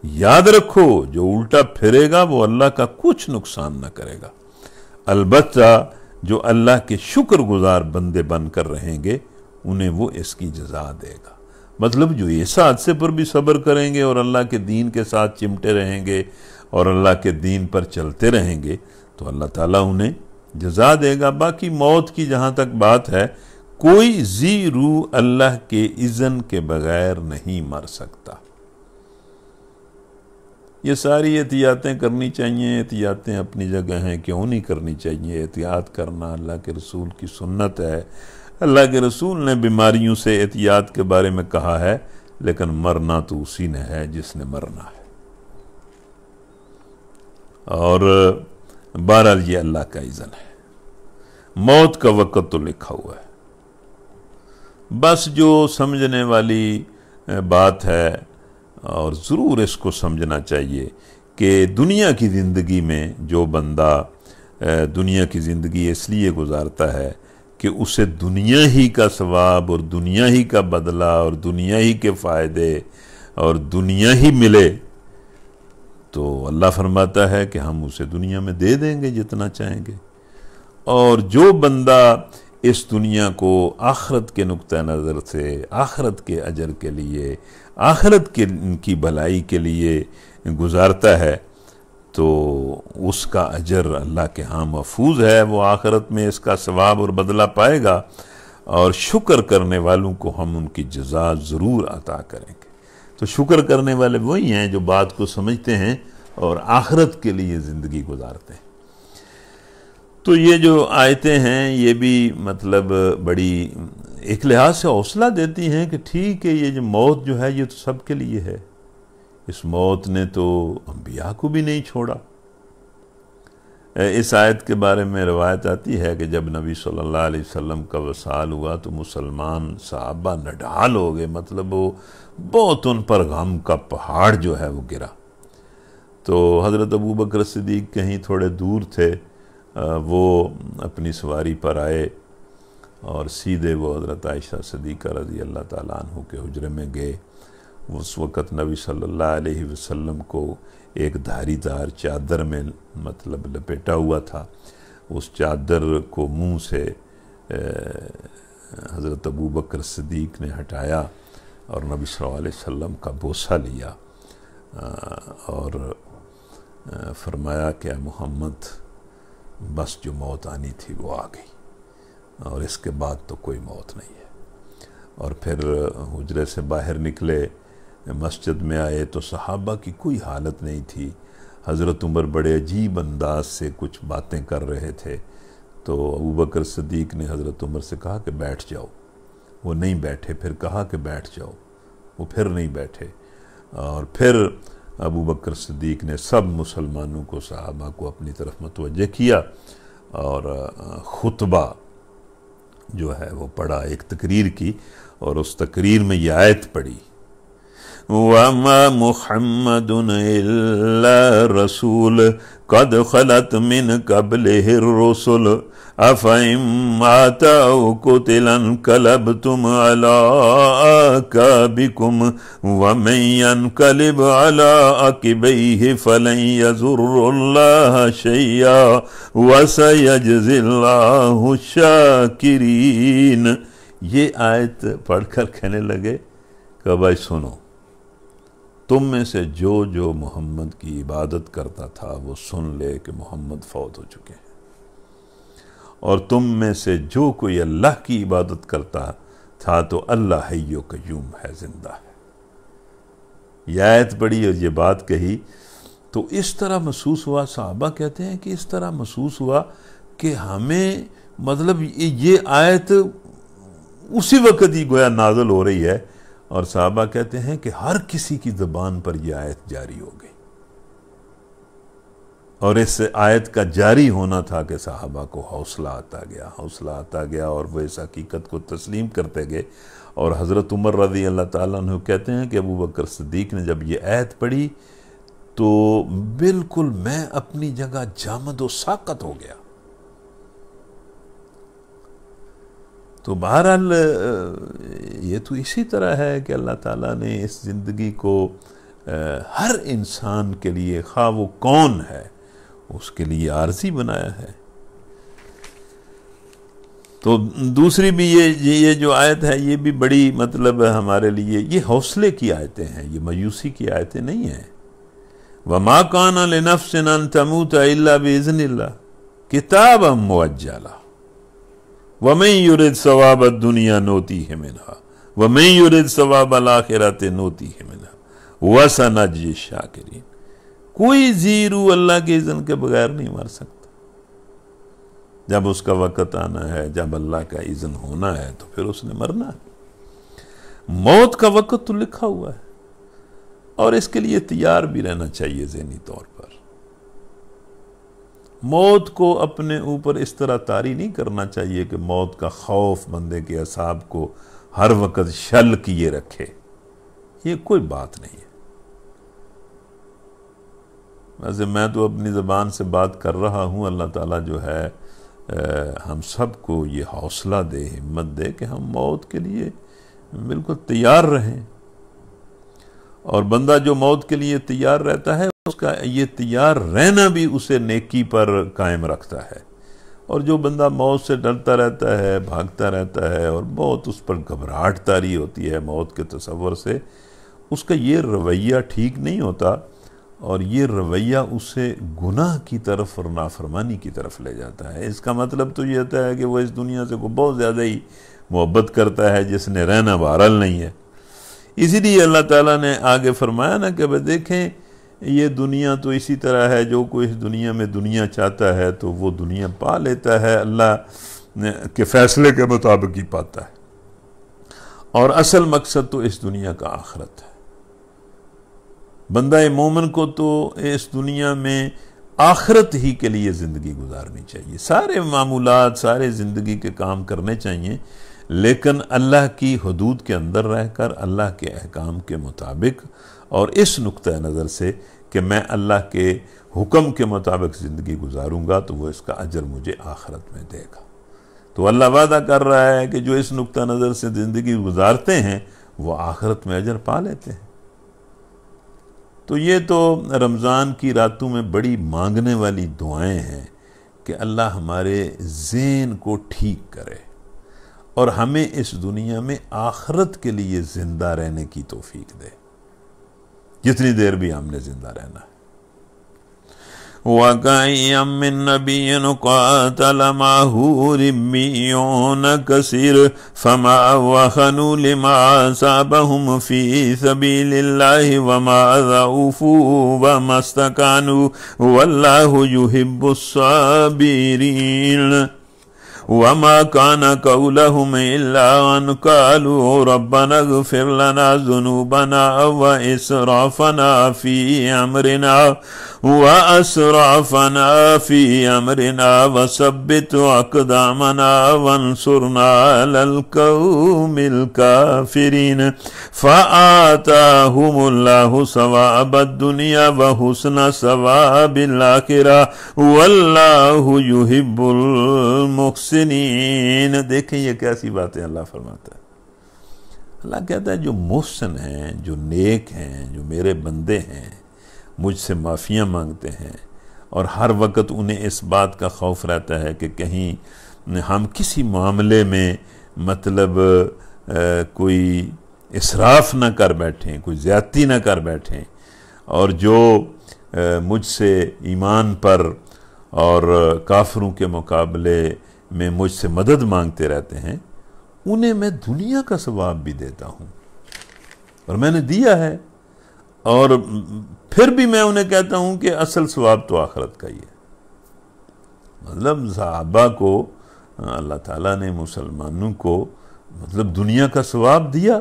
یاد رکھو جو الٹا پھرے گا وہ اللہ کا کچھ نقصان نہ کرے گا، البتہ جو اللہ کے شکر گزار بندے بن کر رہیں گے انہیں وہ اس کی جزا دے گا۔ مطلب جو اس حادثے پر بھی صبر کریں گے اور اللہ کے دین کے ساتھ چمٹے رہیں گے اور اللہ کے دین پر چلتے رہیں گے تو اللہ تعالیٰ انہیں جزا دے گا۔ باقی موت کی جہاں تک بات ہے، کوئی ذی روح اللہ کے اذن کے بغیر نہیں مر سکتا۔ یہ ساری احتیاطیں کرنی چاہیے، احتیاطیں اپنی جگہ ہیں، کیوں نہیں کرنی چاہیے؟ احتیاط کرنا اللہ کے رسول کی سنت ہے۔ اللہ کے رسول نے بیماریوں سے احتیاط کے بارے میں کہا ہے، لیکن مرنا تو اسی نے ہے جس نے مرنا ہے، اور بہرحال یہ اللہ کا اذن ہے۔ موت کا وقت تو لکھا ہوا ہے، بس جو سمجھنے والی بات ہے، اور ضرور اس کو سمجھنا چاہیے کہ دنیا کی زندگی میں جو بندہ دنیا کی زندگی اس لیے گزارتا ہے کہ اسے دنیا ہی کا ثواب اور دنیا ہی کا بدلہ اور دنیا ہی کے فائدے اور دنیا ہی ملے، تو اللہ فرماتا ہے کہ ہم اسے دنیا میں دے دیں گے جتنا چاہیں گے۔ اور جو بندہ اس دنیا کو آخرت کے نقطہ نظر سے، آخرت کے اجر کے لیے، آخرت کی بھلائی کے لیے گزارتا ہے تو اس کا اجر اللہ کے ہاں محفوظ ہے، وہ آخرت میں اس کا ثواب اور بدلہ پائے گا، اور شکر کرنے والوں کو ہم ان کی جزا ضرور عطا کریں گے۔ تو شکر کرنے والے وہی ہیں جو بات کو سمجھتے ہیں اور آخرت کے لیے زندگی گزارتے ہیں۔ تو یہ جو آیتیں ہیں یہ بھی مطلب بڑی ایک لحاظ سے حوصلہ دیتی ہیں کہ ٹھیک ہے، یہ جو موت جو ہے یہ تو سب کے لیے ہے، اس موت نے تو انبیاء کو بھی نہیں چھوڑا۔ اس آیت کے بارے میں روایت آتی ہے کہ جب نبی صلی اللہ علیہ وسلم کا وصال ہوا تو مسلمان صحابہ نڈھال ہو گئے، مطلب وہ بہت ان پر غم کا پہاڑ جو ہے وہ گرا۔ تو حضرت ابوبکر صدیق کہیں تھوڑے دور تھے، وہ اپنی سواری پر آئے اور سیدھے وہ حضرت عائشہ صدیقہ رضی اللہ تعالیٰ عنہ کے حجرے میں گئے۔ اس وقت نبی صلی اللہ علیہ وسلم کو ایک دھاری دار چادر میں مطلب لپیٹا ہوا تھا، اس چادر کو منہ سے حضرت ابوبکر صدیق نے ہٹایا اور نبی صلی اللہ علیہ وسلم کا بوسہ لیا اور فرمایا کہ اے محمد بس جو موت آنی تھی وہ آ گئی، اور اس کے بعد تو کوئی موت نہیں ہے۔ اور پھر حجرے سے باہر نکلے، مسجد میں آئے تو صحابہ کی کوئی حالت نہیں تھی۔ حضرت عمر بڑے عجیب انداز سے کچھ باتیں کر رہے تھے، تو ابوبکر صدیق نے حضرت عمر سے کہا کہ بیٹھ جاؤ، وہ نہیں بیٹھے، پھر کہا کہ بیٹھ جاؤ، وہ پھر نہیں بیٹھے، اور پھر ابوبکر صدیق نے سب مسلمانوں کو، صحابہ کو اپنی طرف متوجہ کیا اور خطبہ جو ہے وہ پڑھا، ایک تقریر کی، اور اس تقریر میں یہ آیت پڑھی، وَمَا مُحَمَّدٌ إِلَّا رَسُولٌ قَدْ خَلَتْ مِنْ قَبْلِهِ الرُّسُلُ أَفَإِن مَّاتَ أَوْ قُتِلَ انقلبتم عَلَىٰ أَعْقَابِكُمْ وَمَن يَنقَلِبْ عَلَىٰ عَقِبَيْهِ فَلَن يَضُرَّ اللَّهَ شَيْئًا وَسَيَجْزِي اللَّهُ الشَّاكِرِينَ۔ یہ آیت پڑھ کر کہنے لگے کہ بھائی سنو، تم میں سے جو محمد کی عبادت کرتا تھا وہ سن لے کہ محمد فوت ہو چکے ہیں، اور تم میں سے جو کوئی اللہ کی عبادت کرتا تھا تو اللہ حی و قیوم ہے، زندہ ہے۔ یہ آیت پڑھی اور یہ بات کہی تو اس طرح محسوس ہوا، صحابہ کہتے ہیں کہ اس طرح محسوس ہوا کہ ہمیں مطلب یہ آیت اسی وقت ہی گویا نازل ہو رہی ہے، اور صحابہ کہتے ہیں کہ ہر کسی کی زبان پر یہ آیت جاری ہو گئی، اور اس آیت کا جاری ہونا تھا کہ صحابہ کو حوصلہ آتا گیا اور وہ اس حقیقت کو تسلیم کرتے گئے۔ اور حضرت عمر رضی اللہ تعالیٰ عنہ کہتے ہیں کہ ابوبکر صدیق نے جب یہ آیت پڑھی تو بالکل میں اپنی جگہ جامد و ساکت ہو گیا۔ تو بہرحال یہ تو اسی طرح ہے کہ اللہ تعالیٰ نے اس زندگی کو ہر انسان کے لیے، خواہ وہ کون ہے، اس کے لیے عارضی بنایا ہے۔ تو دوسری بھی یہ جو آیت ہے یہ بھی بڑی مطلب ہمارے لیے یہ حوصلے کی آیتیں ہیں، یہ مایوسی کی آیتیں نہیں ہیں۔ وَمَا كَانَ لِنَفْسٍ أَن تَمُوتَ إِلَّا بِإِذْنِ اللَّهِ كِتَابًا مُّؤَجَّلًا وَمَن يُرِدْ ثَوَابَ الدُّنْيَا نُؤْتِهِ مِنْهَا وَمَن يُرِدْ ثَوَابَ الْآخِرَةِ نُؤْتِهِ مِنْهَا وَسَنَجْزِي الشَّاكِرِينَ۔ کوئی زی روح اللہ کے اذن کے بغیر نہیں مر سکتا۔ جب اس کا وقت آنا ہے، جب اللہ کا اذن ہونا ہے تو پھر اس نے مرنا ہے۔ موت کا وقت تو لکھا ہوا ہے، اور اس کے لیے تیار بھی رہنا چاہیے ذہنی طور پر۔ موت کو اپنے اوپر اس طرح طاری نہیں کرنا چاہیے کہ موت کا خوف بندے کے اعصاب کو ہر وقت شل کیے رکھے، یہ کوئی بات نہیں ہے۔ ویسے میں تو اپنی زبان سے بات کر رہا ہوں، اللہ تعالیٰ جو ہے ہم سب کو یہ حوصلہ دے، ہمت دے کہ ہم موت کے لیے بالکل تیار رہیں، اور بندہ جو موت کے لیے تیار رہتا ہے اس کا یہ تیار رہنا بھی اسے نیکی پر قائم رکھتا ہے، اور جو بندہ موت سے ڈرتا رہتا ہے، بھاگتا رہتا ہے، اور بہت اس پر گھبراہٹ طاری ہوتی ہے موت کے تصور سے، اس کا یہ رویہ ٹھیک نہیں ہوتا، اور یہ رویہ اسے گناہ کی طرف اور نافرمانی کی طرف لے جاتا ہے۔ اس کا مطلب تو یہ ہوتا ہے کہ وہ اس دنیا سے بہت زیادہ ہی محبت کرتا ہے جس نے رہنا بہرحال نہیں ہے۔ اسی لیے اللہ تعالیٰ نے آگے فرمایا نا کہ دیکھیں یہ دنیا تو اسی طرح ہے، جو کوئی اس دنیا میں دنیا چاہتا ہے تو وہ دنیا پا لیتا ہے، اللہ کے فیصلے کے مطابق ہی پاتا ہے، اور اصل مقصد تو اس دنیا کا آخرت ہے۔ بندہ مومن کو تو اس دنیا میں آخرت ہی کے لیے زندگی گزارنی چاہیے، سارے معمولات، سارے زندگی کے کام کرنے چاہیے، لیکن اللہ کی حدود کے اندر رہ کر، اللہ کے احکام کے مطابق، اور اس نقطہ نظر سے کہ میں اللہ کے حکم کے مطابق زندگی گزاروں گا تو وہ اس کا اجر مجھے آخرت میں دے گا۔ تو اللہ وعدہ کر رہا ہے کہ جو اس نقطہ نظر سے زندگی گزارتے ہیں وہ آخرت میں اجر پا لیتے ہیں۔ تو یہ تو رمضان کی راتوں میں بڑی مانگنے والی دعائیں ہیں کہ اللہ ہمارے ذہن کو ٹھیک کرے اور ہمیں اس دنیا میں آخرت کے لیے زندہ رہنے کی توفیق دے، جتنی دیر بھی ہم نے زندہ رہنا ہے۔ وَكَأَيٍّ مِّن نَّبِيٍّ قَاتَلَ مَعَهُ رِبِّيُّونَ كَثِيرٌ فَمَا وَهَنُوا لِمَا أَصَابَهُمْ فِي سَبِيلِ اللَّهِ وَمَا ضَعُفُوا وَمَا اسْتَكَانُوا وَاللَّهُ يُحِبُّ الصَّابِرِينَ وَمَا كَانَ قَوْلُهُمْ إِلَّا أَنْ قَالُوا رَبَّنَا اغْفِرْ لَنَا ذُنُوبَنَا وَإِسْرَافَنَا فِي أَمْرِنَا وَثَبِّتْ أَقْدَامَنَا وَانصُرْنَا عَلَى الْقَوْمِ الْكَافِرِينَ فَآتَاهُمُ اللَّهُ ثَوَابَ الدُّنْيَا وَحُسْنَ ثَوَابِ الْآخِرَةِ وَاللَّهُ يُحِبُّ الْمُحْسِنِينَ۔ دیکھیں یہ کیسی باتیں اللہ فرماتا ہے۔ اللہ کہتا ہے جو محسن ہیں، جو نیک ہیں، جو میرے بندے ہیں، مجھ سے معافیاں مانگتے ہیں، اور ہر وقت انہیں اس بات کا خوف رہتا ہے کہ کہیں ہم کسی معاملے میں مطلب کوئی اسراف نہ کر بیٹھیں، کوئی زیادتی نہ کر بیٹھیں، اور جو مجھ سے ایمان پر اور کافروں کے مقابلے میں مجھ سے مدد مانگتے رہتے ہیں، انہیں میں دنیا کا ثواب بھی دیتا ہوں، اور میں نے دیا ہے، اور پھر بھی میں انہیں کہتا ہوں کہ اصل ثواب تو آخرت کا ہی ہے۔ مطلب صحابہ کو اللہ تعالیٰ نے، مسلمانوں کو مطلب دنیا کا ثواب دیا،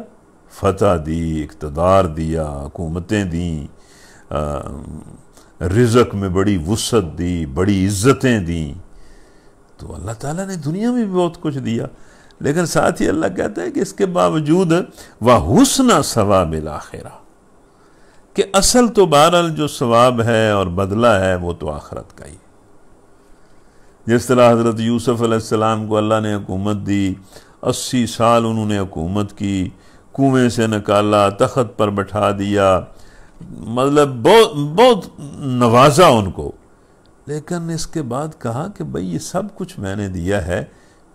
فتح دی، اقتدار دیا، حکومتیں دیں، رزق میں بڑی وسعت دی، بڑی عزتیں دیں، تو اللہ تعالیٰ نے دنیا میں بھی بہت کچھ دیا، لیکن ساتھ ہی اللہ کہتا ہے کہ اس کے باوجود وَحُسْنَ ثَوَابِ الْآخِرَةِ، کہ اصل تو بہرحال جو ثواب ہے اور بدلہ ہے وہ تو آخرت کا ہی۔ جس طرح حضرت یوسف علیہ السلام کو اللہ نے حکومت دی، 80 سال انہوں نے حکومت کی، کنویں سے نکالا، تخت پر بٹھا دیا، مطلب بہت نوازا ان کو، لیکن اس کے بعد کہا کہ بھئی یہ سب کچھ میں نے دیا ہے،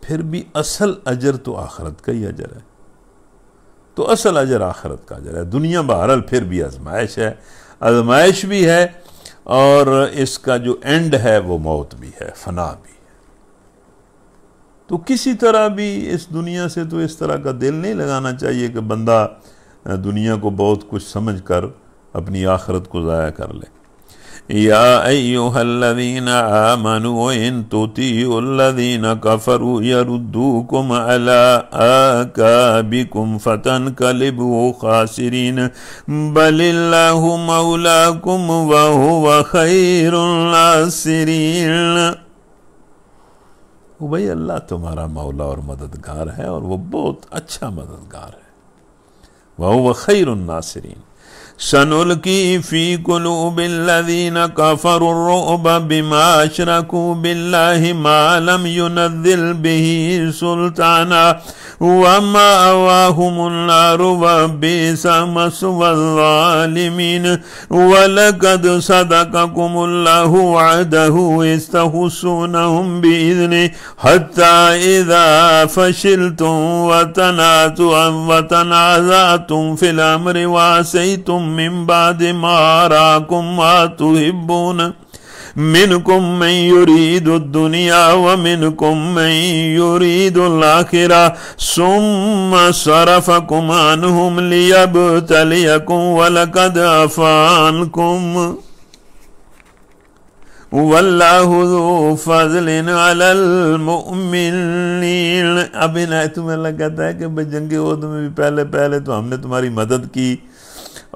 پھر بھی اصل اجر تو آخرت کا ہی اجر ہے، تو اصل اجر آخرت کا اجر ہے۔ دنیا بہرحال پھر بھی آزمائش ہے، آزمائش بھی ہے، اور اس کا جو اینڈ ہے وہ موت بھی ہے، فنا بھی ہے۔ تو کسی طرح بھی اس دنیا سے تو اس طرح کا دل نہیں لگانا چاہیے کہ بندہ دنیا کو بہت کچھ سمجھ کر اپنی آخرت کو ضائع کر لے۔ یا ایہا الذین آمنوا ان تطیعوا الذین کفروا یردوکم علی اعقابکم فتنقلبوا خاسرین بل اللہ مولاکم وہو خیر الناصرین۔ وہ بھئی اللہ تمہارا مولا اور مددگار ہے، اور وہ بہت اچھا مددگار ہے، وہو خیر الناصرین۔ سَنُلْقِي فِي قُلُوبِ الَّذِينَ كَفَرُوا الرُّعْبَ بِمَا أَشْرَكُوا بِاللَّهِ مَا لَمْ يُنَزِّلْ بِهِ سُلْطَانًا وَمَأْوَاهُمُ النَّارُ وَبِئْسَ مَثْوَى الظَّالِمِينَ وَلَقَدْ صَدَقَكُمُ اللَّهُ وَعْدَهُ إِذْ تَحُسُّونَهُم بِإِذْنِهِ حَتَّى إِذَا فَشِلْتُمْ وَتَنَازَعْتُمْ فِي الْأَمْرِ وَعَصَيْتُمْ مِنْ بَعْدِ مَا أَرَاكُمْ مَا تُحِبُّونَ مِنْكُمْ مَنْ يُرِيدُ الدُّنْيَا وَمِنْكُمْ مَنْ يُرِيدُ الْآخِرَةَ ثُمَّ صَرَفَكُمْ عَنْهُمْ لِيَبْتَلِيَكُمْ وَلَقَدْ عَفَا عَنْكُمْ وَاللَّهُ ذُو فَضْلٍ عَلَى الْمُؤْمِنِينَ۔ اب ان آیتوں میں اللہ کہتا ہے کہ جنگ احد میں بھی پہلے تو ہم نے تمہاری مدد کی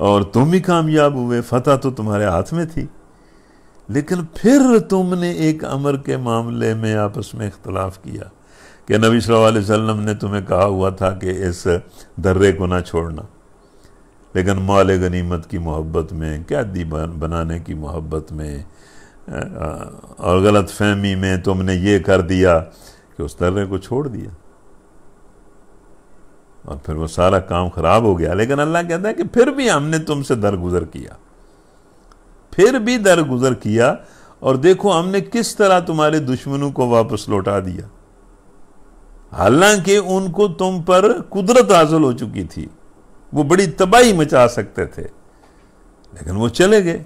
اور تم بھی کامیاب ہوئے، فتح تو تمہارے ہاتھ میں تھی، لیکن پھر تم نے ایک امر کے معاملے میں آپس میں اختلاف کیا کہ نبی صلی اللہ علیہ وسلم نے تمہیں کہا ہوا تھا کہ اس درے کو نہ چھوڑنا، لیکن مال غنیمت کی محبت میں، قیدی بنانے کی محبت میں اور غلط فہمی میں تم نے یہ کر دیا کہ اس درے کو چھوڑ دیا، اور پھر وہ سارا کام خراب ہو گیا۔ لیکن اللہ کہتا ہے کہ پھر بھی ہم نے تم سے درگزر کیا، اور دیکھو ہم نے کس طرح تمہارے دشمنوں کو واپس لوٹا دیا، حالانکہ ان کو تم پر قدرت حاصل ہو چکی تھی، وہ بڑی تباہی مچا سکتے تھے، لیکن وہ چلے گئے۔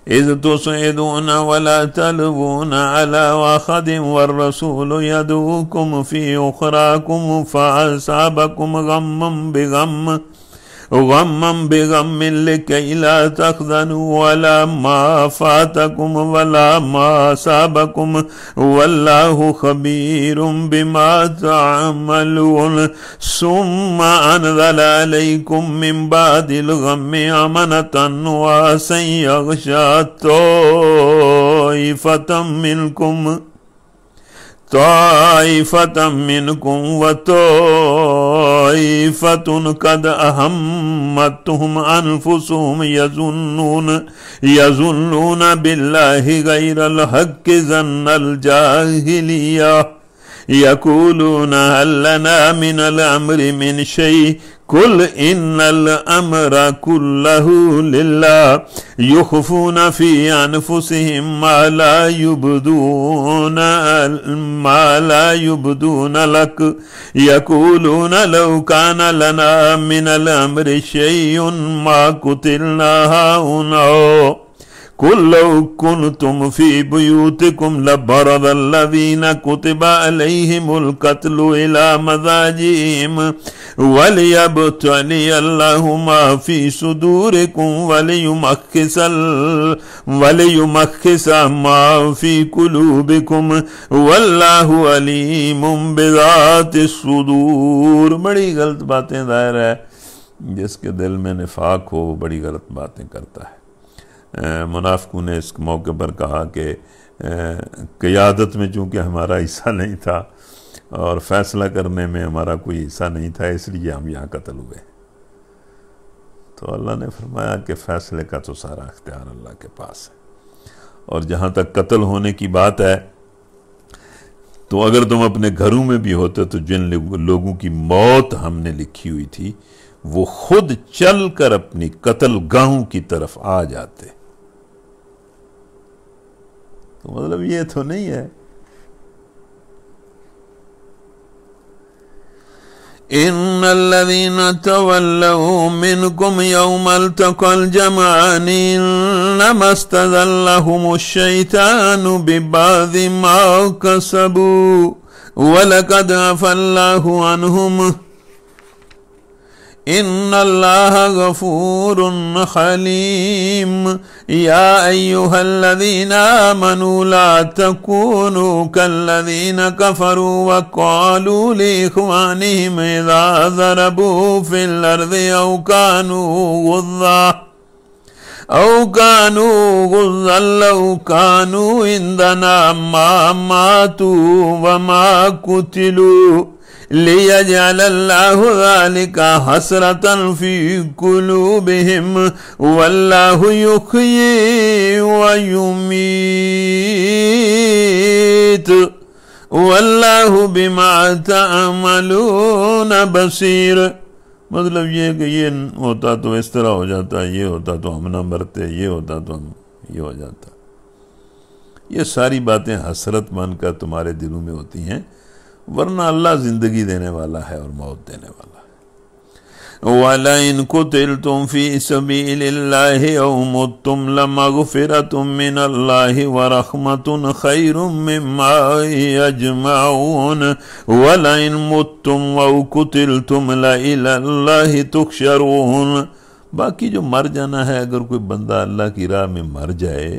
إذ تصعدون ولا تلوون على واحد والرسول يدعوكم في أخراكم فأصابكم غما بغم لكي لا تحزنوا ولا ما فاتكم ولا ما أصابكم والله خبير بما تعملون ثم أنزل عليكم من بعد الغم أمنة وعسى يغشى طائفة منكم وطائفة قد أهمتهم أنفسهم يظنون بالله غير الحق ظن الجاهلية يقولون هل لنا من الأمر من شيء قل إن الأمر كله لله يخفون في أنفسهم ما لا يبدون لك يقولون لو كان لنا من الأمر شيء ما قتلنا هاهنا قل لو كنتم في بيوتكم لبرز الذين كتب عليهم القتل إلى مضاجعهم وليبتلي الله ما في صدوركم وليمحص ما في قلوبكم والله عليم بذات الصدور. بڑی غلط باتیں ظاہر ہے جس کے دل میں نفاق ہو وہ بڑی غلط باتیں کرتا ہے. منافقوں نے اس موقع پر کہا کہ قیادت میں چونکہ ہمارا حصہ نہیں تھا اور فیصلہ کرنے میں ہمارا کوئی حصہ نہیں تھا اس لیے ہم یہاں قتل ہوئے. تو اللہ نے فرمایا کہ فیصلے کا تو سارا اختیار اللہ کے پاس ہے، اور جہاں تک قتل ہونے کی بات ہے تو اگر تم اپنے گھروں میں بھی ہوتے تو جن لوگوں کی موت ہم نے لکھی ہوئی تھی وہ خود چل کر اپنی قتل گاہوں کی طرف آ جاتے. تو مطلب یہ تو نہیں ہے ان الذين تولوا منكم يوم التقى الجمعان انما استزلهم الشيطان ببعض ما كسبوا ولقد عفا الله عنهم ان اللہ غفور حلیم. یا ایہا الذین آمنوا لا تکونوا کالذین کفروا وقالوا لإخوانهم اذا ضربوا في الارض او كانوا غزا لو كانوا عندنا ما ماتوا وما قتلوا لِيَجْعَلَ اللَّهُ ذَلِكَ حَسْرَةً فِي قُلُوبِهِمْ وَاللَّهُ يُحْيِي وَيُمِيتُ وَاللَّهُ بِمَا تَعْمَلُونَ بَصِيرٌ. مطلب یہ کہ یہ ہوتا تو اس طرح ہو جاتا، یہ ہوتا تو ہم نہ مرتے، یہ ہوتا تو ہم یہ ہو جاتا. یہ ساری باتیں حسرت بن کر تمہارے دلوں میں ہوتی ہیں، ورنہ اللہ زندگی دینے والا ہے اور موت دینے والا ہے. وَلَئِن قُتِلْتُمْ فِي سَبِيلِ اللَّهِ أَوْ مُتُّمْ لَمَغْفِرَةٌ مِّنَ اللَّهِ وَرَحْمَةٌ خَيْرٌ مِّمَّا يَجْمَعُونَ وَلَئِن مُتُّمْ أَوْ قُتِلْتُمْ لَإِلَى اللَّهِ تُحْشَرُونَ. باقی جو مر جانا ہے، اگر کوئی بندہ اللہ کی راہ میں مر جائے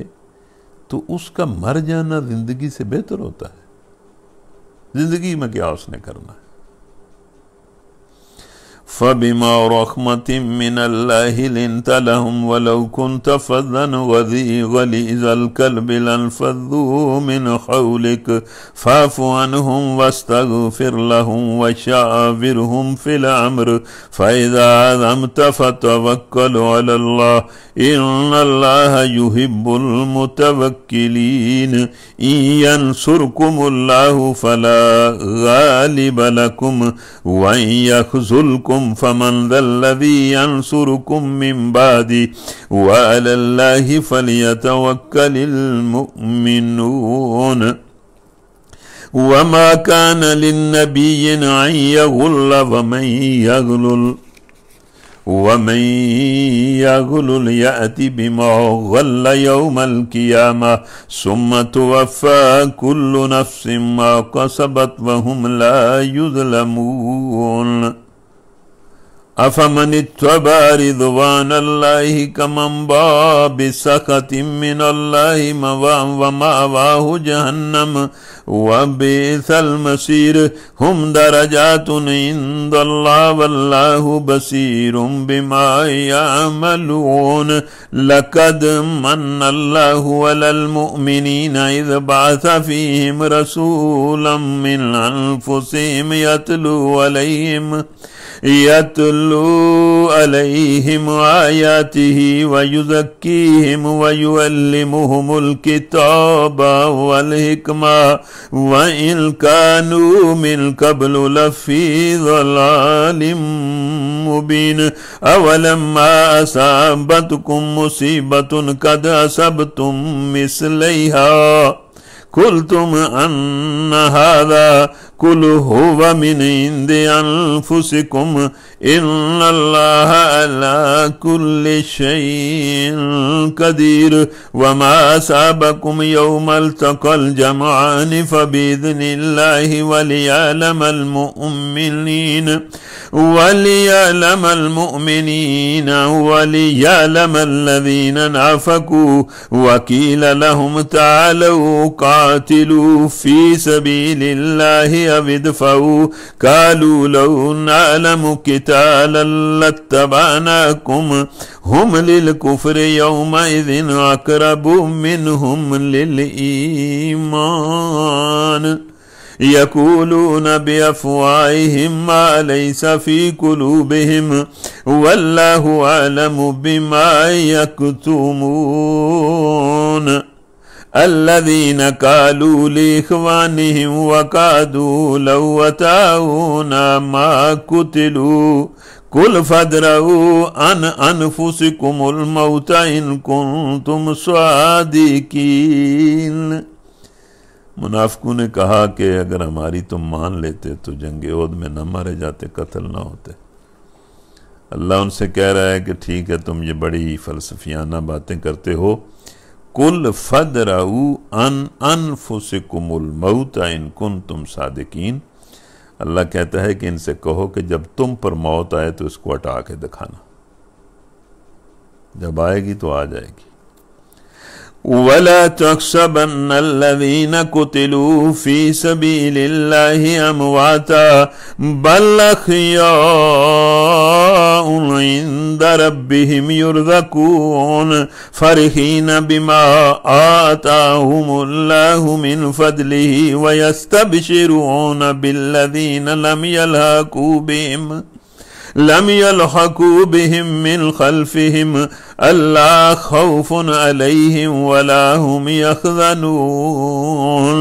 تو اس کا مر جانا زندگی سے بہتر ہوتا ہے. زندگی میں کیا اس نے کرنا ہے. فَبِمَا رَحْمَةٍ مِّنَ اللَّهِ لِنْتَ لَهُمْ وَلَوْ كُنْتَ فَظًّا غَلِيظَ الْقَلْبِ لَانفَضُّوا مِنْ حَوْلِكَ فَاعْفُ عَنْهُمْ وَاسْتَغْفِرْ لَهُمْ وَشَاوِرْهُمْ فِي الْأَمْرِ فَإِذَا عَزَمْتَ فَتَوَكَّلْ عَلَى اللَّهِ إِنَّ اللَّهَ يُحِبُّ الْمُتَوَكِّلِينَ. إِن يَنْصُرْكُمُ اللَّهُ فَلَا غَالِبَ لَكُمْ وَإِن يَخْذُلْكُمْ فَمَنْ ذَا الَّذِي يَنْصُرُكُمْ مِنْ بَعْدِهِ وَعَلَى اللَّهِ فَلْيَتَوَكَّلِ الْمُؤْمِنُونَ. وَمَا كَانَ لِلنَّبِيِّ أَنْ يَغُلَّ وَمَنْ يَغْلُلْ وَمَن يَغْلُلْ يَأْتِ بِمَا غَلَّ يَوْمَ الْقِيَامَةِ ثُمَّ تُوَفَّى كُلُّ نَفْسٍ مَا كَسَبَتْ وَهُمْ لَا يُظْلَمُونَ أَفَمَنِ اتَّبَعَ رِضْوَانَ اللَّهِ كَمَنْ بَاءَ بِسَخَطٍ مِّنَ اللَّهِ وَمَأْوَاهُ جَهَنَّمُ وَبِئْسَ الْمَصِيرُ هُمْ دَرَجَاتٌ عِندَ اللَّهِ وَاللَّهُ بَصِيرٌ بِمَا يَعْمَلُونَ لَقَدْ مَنَّ اللَّهُ عَلَى الْمُؤْمِنِينَ إِذْ بَعَثَ فِيهِمْ رَسُولًا مِّنْ أَنفُسِهِمْ يتلو عليهم آياته ويزكيهم ويعلمهم الكتاب والحكمة وإن كانوا من قبل لفي ضلال مبين أولما أصابتكم مصيبة قد أصبتم مثليها قلتم أن هذا قل هو من عند أنفسكم إن الله على كل شيء قدير وما أصابكم يوم التقى الجمعان فبإذن الله وليعلم الذين نافقوا وقيل لهم تعالوا قاتلوا في سبيل الله أو ادفعوا قالوا لو نعلم قتالا لاتبعناكم هم للكفر يومئذ أقرب منهم للإيمان يقولون بأفواههم ما ليس في قلوبهم والله أعلم بما يكتمون الذين قالوا لإخوانهم وقعدوا لو أطاعونا ما قتلوا قل فادرؤوا عن أنفسكم الموت إن كنتم صادقين منافقوں نے کہا کہ اگر ہماری تم مان لیتے تو جنگ احد میں نہ مارے جاتے، قتل نہ ہوتے۔ اللہ ان سے کہہ رہا ہے کہ ٹھیک ہے تم یہ بڑی فلسفیانہ باتیں کرتے ہو، قُلْ فَادْرَؤُوا عَنْ أَنفُسِكُمُ الْمَوْتَ إِن كُنتُمْ صَادِقِينَ۔ اللہ کہتا ہے کہ ان سے کہو کہ جب تم پر موت آئے تو اس کو ہٹا کے دکھانا، جب آئے گی تو آ جائے گی۔ وَلَا تَحْسَبَنَّ الَّذِينَ قُتِلُوا فِي سَبِيلِ اللَّهِ أَمْوَاتًا بَلْ أَحْيَاءٌ عِندَ رَبِّهِمْ يُرْزَقُونَ فَرِحِينَ بِمَا آتَاهُمُ اللَّهُ مِنْ فَضْلِهِ وَيَسْتَبْشِرُونَ بِالَّذِينَ لم يلحقوا بهم من خلفهم ألا خوف عليهم ولا هم يحزنون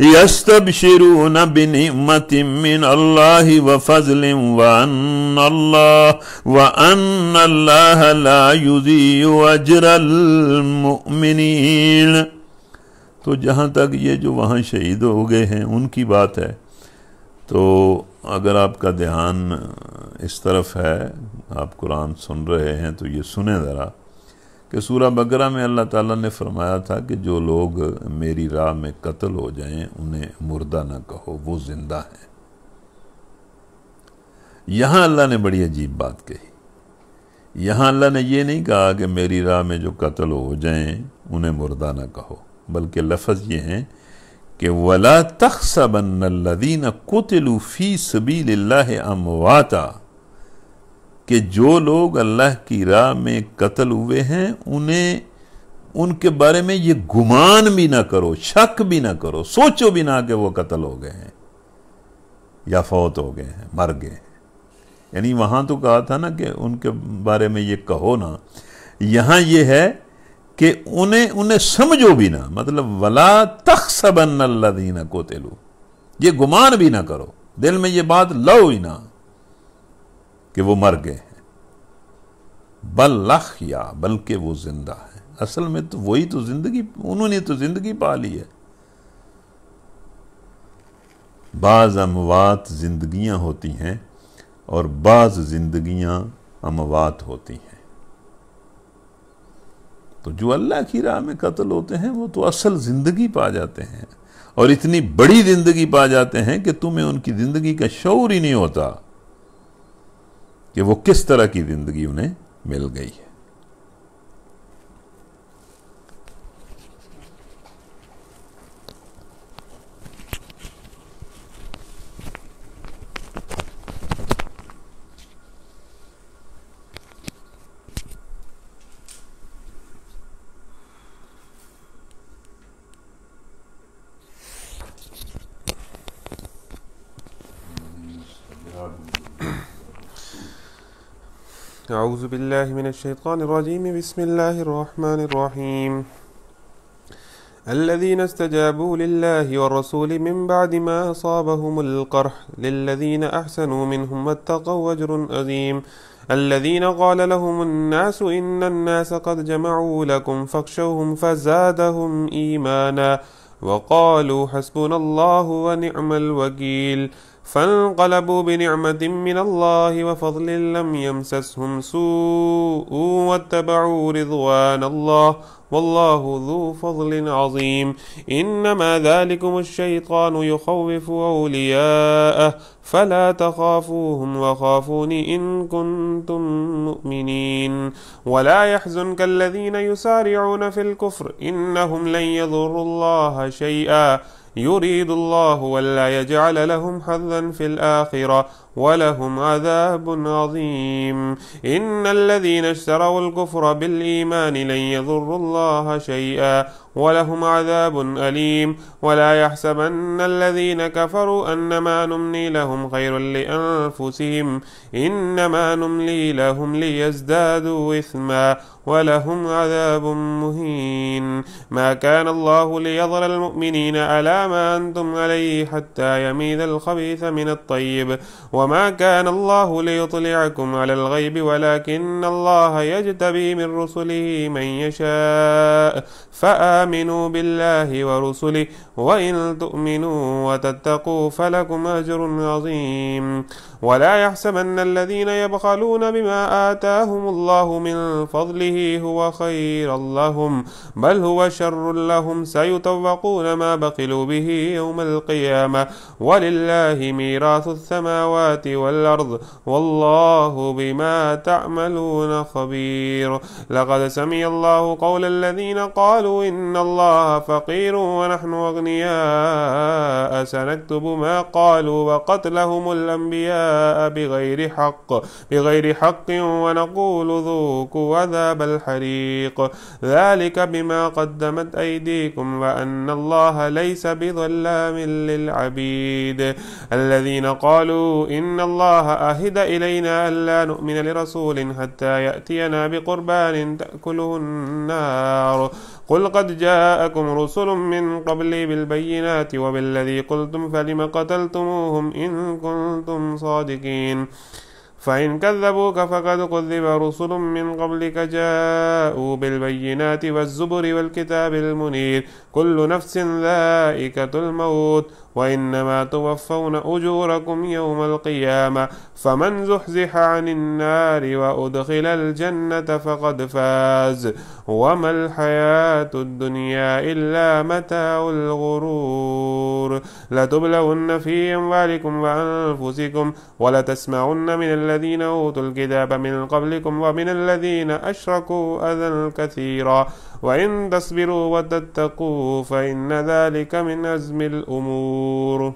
يستبشرون بنعمة من الله وفضل وأن الله لا يضيع أجر المؤمنين۔ تو جہاں تک یہ جو وہاں شہید ہو گئے ہیں ان کی بات ہے، تو اگر آپ کا دھیان اس طرف ہے، آپ قرآن سن رہے ہیں تو یہ سنیں ذرا کہ سورہ بقرہ میں اللہ تعالیٰ نے فرمایا تھا کہ جو لوگ میری راہ میں قتل ہو جائیں انہیں مردہ نہ کہو، وہ زندہ ہیں۔ یہاں اللہ نے بڑی عجیب بات کہی، یہاں اللہ نے یہ نہیں کہا کہ میری راہ میں جو قتل ہو جائیں انہیں مردہ نہ کہو، بلکہ لفظ یہ ہیں کہ وَلَا تَحْسَبَنَّ الَّذِينَ قُتِلُوا فِي سَبِيلِ اللَّهِ أَمْوَاتًا، کہ جو لوگ اللہ کی راہ میں قتل ہوئے ہیں ان کے بارے میں یہ گمان بھی نہ کرو، شک بھی نہ کرو، سوچو بھی نہ کہ وہ قتل ہو گئے ہیں یا فوت ہو گئے ہیں، مر گئے ہیں۔ یعنی وہاں تو کہا تھا نا کہ ان کے بارے میں یہ کہو نا، یہاں یہ ہے کہ انہیں سمجھو بھی نہ، مطلب وَلَا تَحْسَبَنَّ الَّذِينَ قُتِلُوا، یہ گمان بھی نہ کرو، دل میں یہ بات لو ہی نہ کہ وہ مر گئے ہیں، بل احیا، بلکہ وہ زندہ ہیں۔ اصل میں تو وہی تو زندگی، انہوں نے تو زندگی پا لی ہے۔ بعض اموات زندگیاں ہوتی ہیں اور بعض زندگیاں اموات ہوتی ہیں۔ تو جو اللہ کی راہ میں قتل ہوتے ہیں وہ تو اصل زندگی پا جاتے ہیں، اور اتنی بڑی زندگی پا جاتے ہیں کہ تمہیں ان کی زندگی کا شعور ہی نہیں ہوتا کہ وہ کس طرح کی زندگی انہیں مل گئی ہے۔ أعوذ بالله من الشيطان الرجيم. بسم الله الرحمن الرحيم. الذين استجابوا لله والرسول من بعد ما أصابهم القرح للذين أحسنوا منهم واتقوا أجر عظيم. الذين قال لهم الناس إن الناس قد جمعوا لكم فاخشوهم فزادهم إيمانا وقالوا حسبنا الله ونعم الوكيل. فانقلبوا بنعمة من الله وفضل لم يمسسهم سوء واتبعوا رضوان الله والله ذو فضل عظيم. إنما ذلكم الشيطان يخوف أولياءه فلا تخافوهم وخافون إن كنتم مؤمنين. ولا يحزنك الذين يسارعون في الكفر إنهم لن يضروا الله شيئا يريد الله ولا يجعل لهم حظا في الآخرة ولهم عذاب عظيم. إن الذين اشتروا الكفر بالإيمان لن يضروا الله شيئا ولهم عذاب أليم. ولا يحسبن الذين كفروا أنما نملي لهم خير لأنفسهم إنما نملي لهم ليزدادوا إثما ولهم عذاب مهين. ما كان الله ليظهر المؤمنين على ما أنتم عليه حتى يميز الخبيث من الطيب وما كان الله ليطلعكم على الغيب ولكن الله يجتبي من رسله من يشاء فآمنوا بالله ورسله وإن تؤمنوا وتتقوا فلكم أجر عظيم. ولا يحسبن الذين يبخلون بما آتاهم الله من فضله هو خيرا لهم بل هو شر لهم سيطوقون ما بخلوا به يوم القيامة ولله ميراث السماوات والأرض والله بما تعملون خبير. لقد سمع الله قول الذين قالوا إن الله فقير ونحن أغنياء سنكتب ما قالوا وقتلهم الأنبياء بغير حق ونقول ذوقوا عذاب الحريق ذلك بما قدمت أيديكم وأن الله ليس بظلام للعبيد. الذين قالوا إن الله عهد إلينا ألا نؤمن لرسول حتى يأتينا بقربان تأكله النار قل قد جاءكم رسل من قبلي بالبينات وبالذي قلتم فلم قتلتموهم إن كنتم صادقين. فإن كذبوك فقد كذب رسل من قبلك جاءوا بالبينات والزبر والكتاب المنير كل نفس ذائقة الموت وإنما توفون أجوركم يوم القيامة فمن زحزح عن النار وأدخل الجنة فقد فاز وما الحياة الدنيا إلا متاع الغرور. لتبلون في أموالكم وأنفسكم ولتسمعن من الذين أوتوا الكتاب من قبلكم ومن الذين أشركوا أذى كثيرا وإن تصبروا وتتقوا فإن ذلك من عزم الأمور.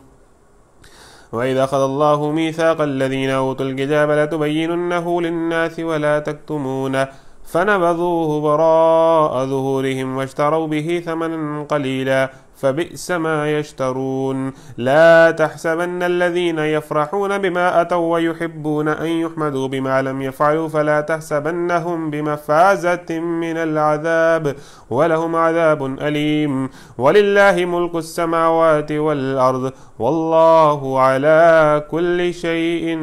وإذا أخذ الله ميثاق الذين أوتوا الكتاب لتبيننه للناس ولا تكتمونه فنبذوه وراء ظهورهم واشتروا به ثمنا قليلا فبئس ما يشترون. لا تحسبن الذين يفرحون بما أتوا ويحبون أن يحمدوا بما لم يفعلوا فلا تحسبنهم بمفازة من العذاب ولهم عذاب أليم. ولله ملك السماوات والأرض والله على كل شيء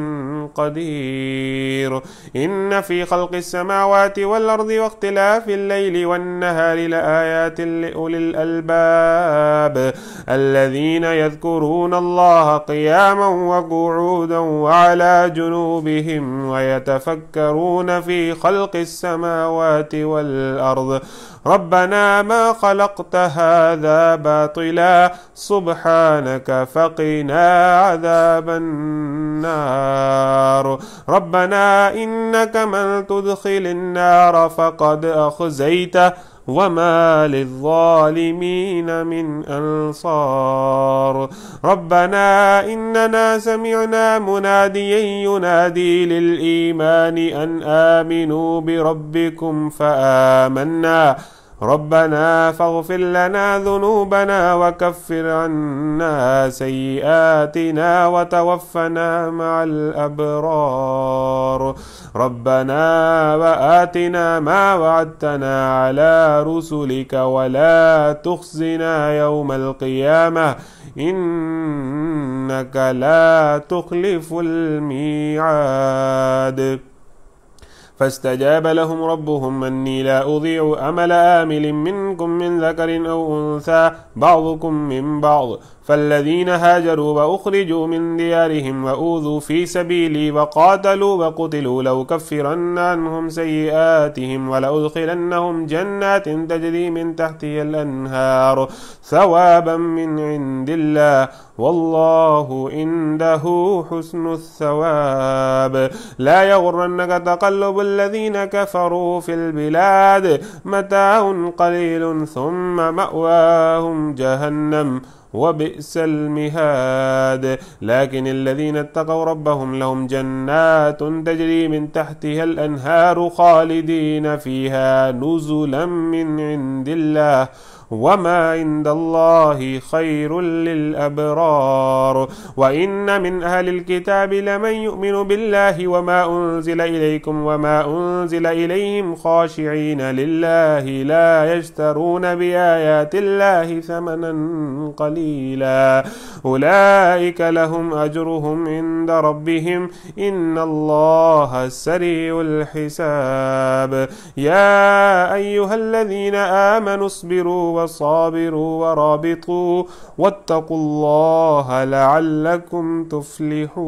قدير. إن في خلق السماوات والأرض واختلاف الليل والنهار لآيات لأولي الألباب الثواب الذين يذكرون الله قياما وقعودا وعلى جنوبهم ويتفكرون في خلق السماوات والأرض ربنا ما خلقت هذا باطلا سبحانك فقنا عذاب النار ربنا إنك من تدخل النار فقد أخزيته وما للظالمين من أنصار ربنا إننا سمعنا مناديا ينادي للإيمان أن آمنوا بربكم فآمنا ربنا فاغفر لنا ذنوبنا وكفر عنا سيئاتنا وتوفنا مع الأبرار ربنا وآتنا ما وعدتنا على رسلك ولا تخزنا يوم القيامة إنك لا تخلف الميعاد فاستجاب لهم ربهم أني لا أضيع عمل آمل منكم من ذكر أو أنثى بعضكم من بعض فالذين هاجروا وأخرجوا من ديارهم وأوذوا في سبيلي وقاتلوا وقتلوا لأكفرن عنهم سيئاتهم ولأدخلنهم جنات تجري من تحتها الأنهار ثوابا من عند الله والله عنده حسن الثواب لا يغرنك تقلب الذين كفروا في البلاد متاع قليل ثم مأواهم جهنم وبئس المهاد لكن الذين اتقوا ربهم لهم جنات تجري من تحتها الأنهار خالدين فيها نزلا من عند الله وما عند الله خير للأبرار وإن من أهل الكتاب لمن يؤمن بالله وما أنزل إليكم وما أنزل إليهم خاشعين لله لا يشترون بآيات الله ثمنا قليلا أولئك لهم أجرهم عند ربهم إن الله سريع الحساب يا أيها الذين آمنوا اصبروا وصابروا ورابطوا واتقوا الله لعلكم تفلحون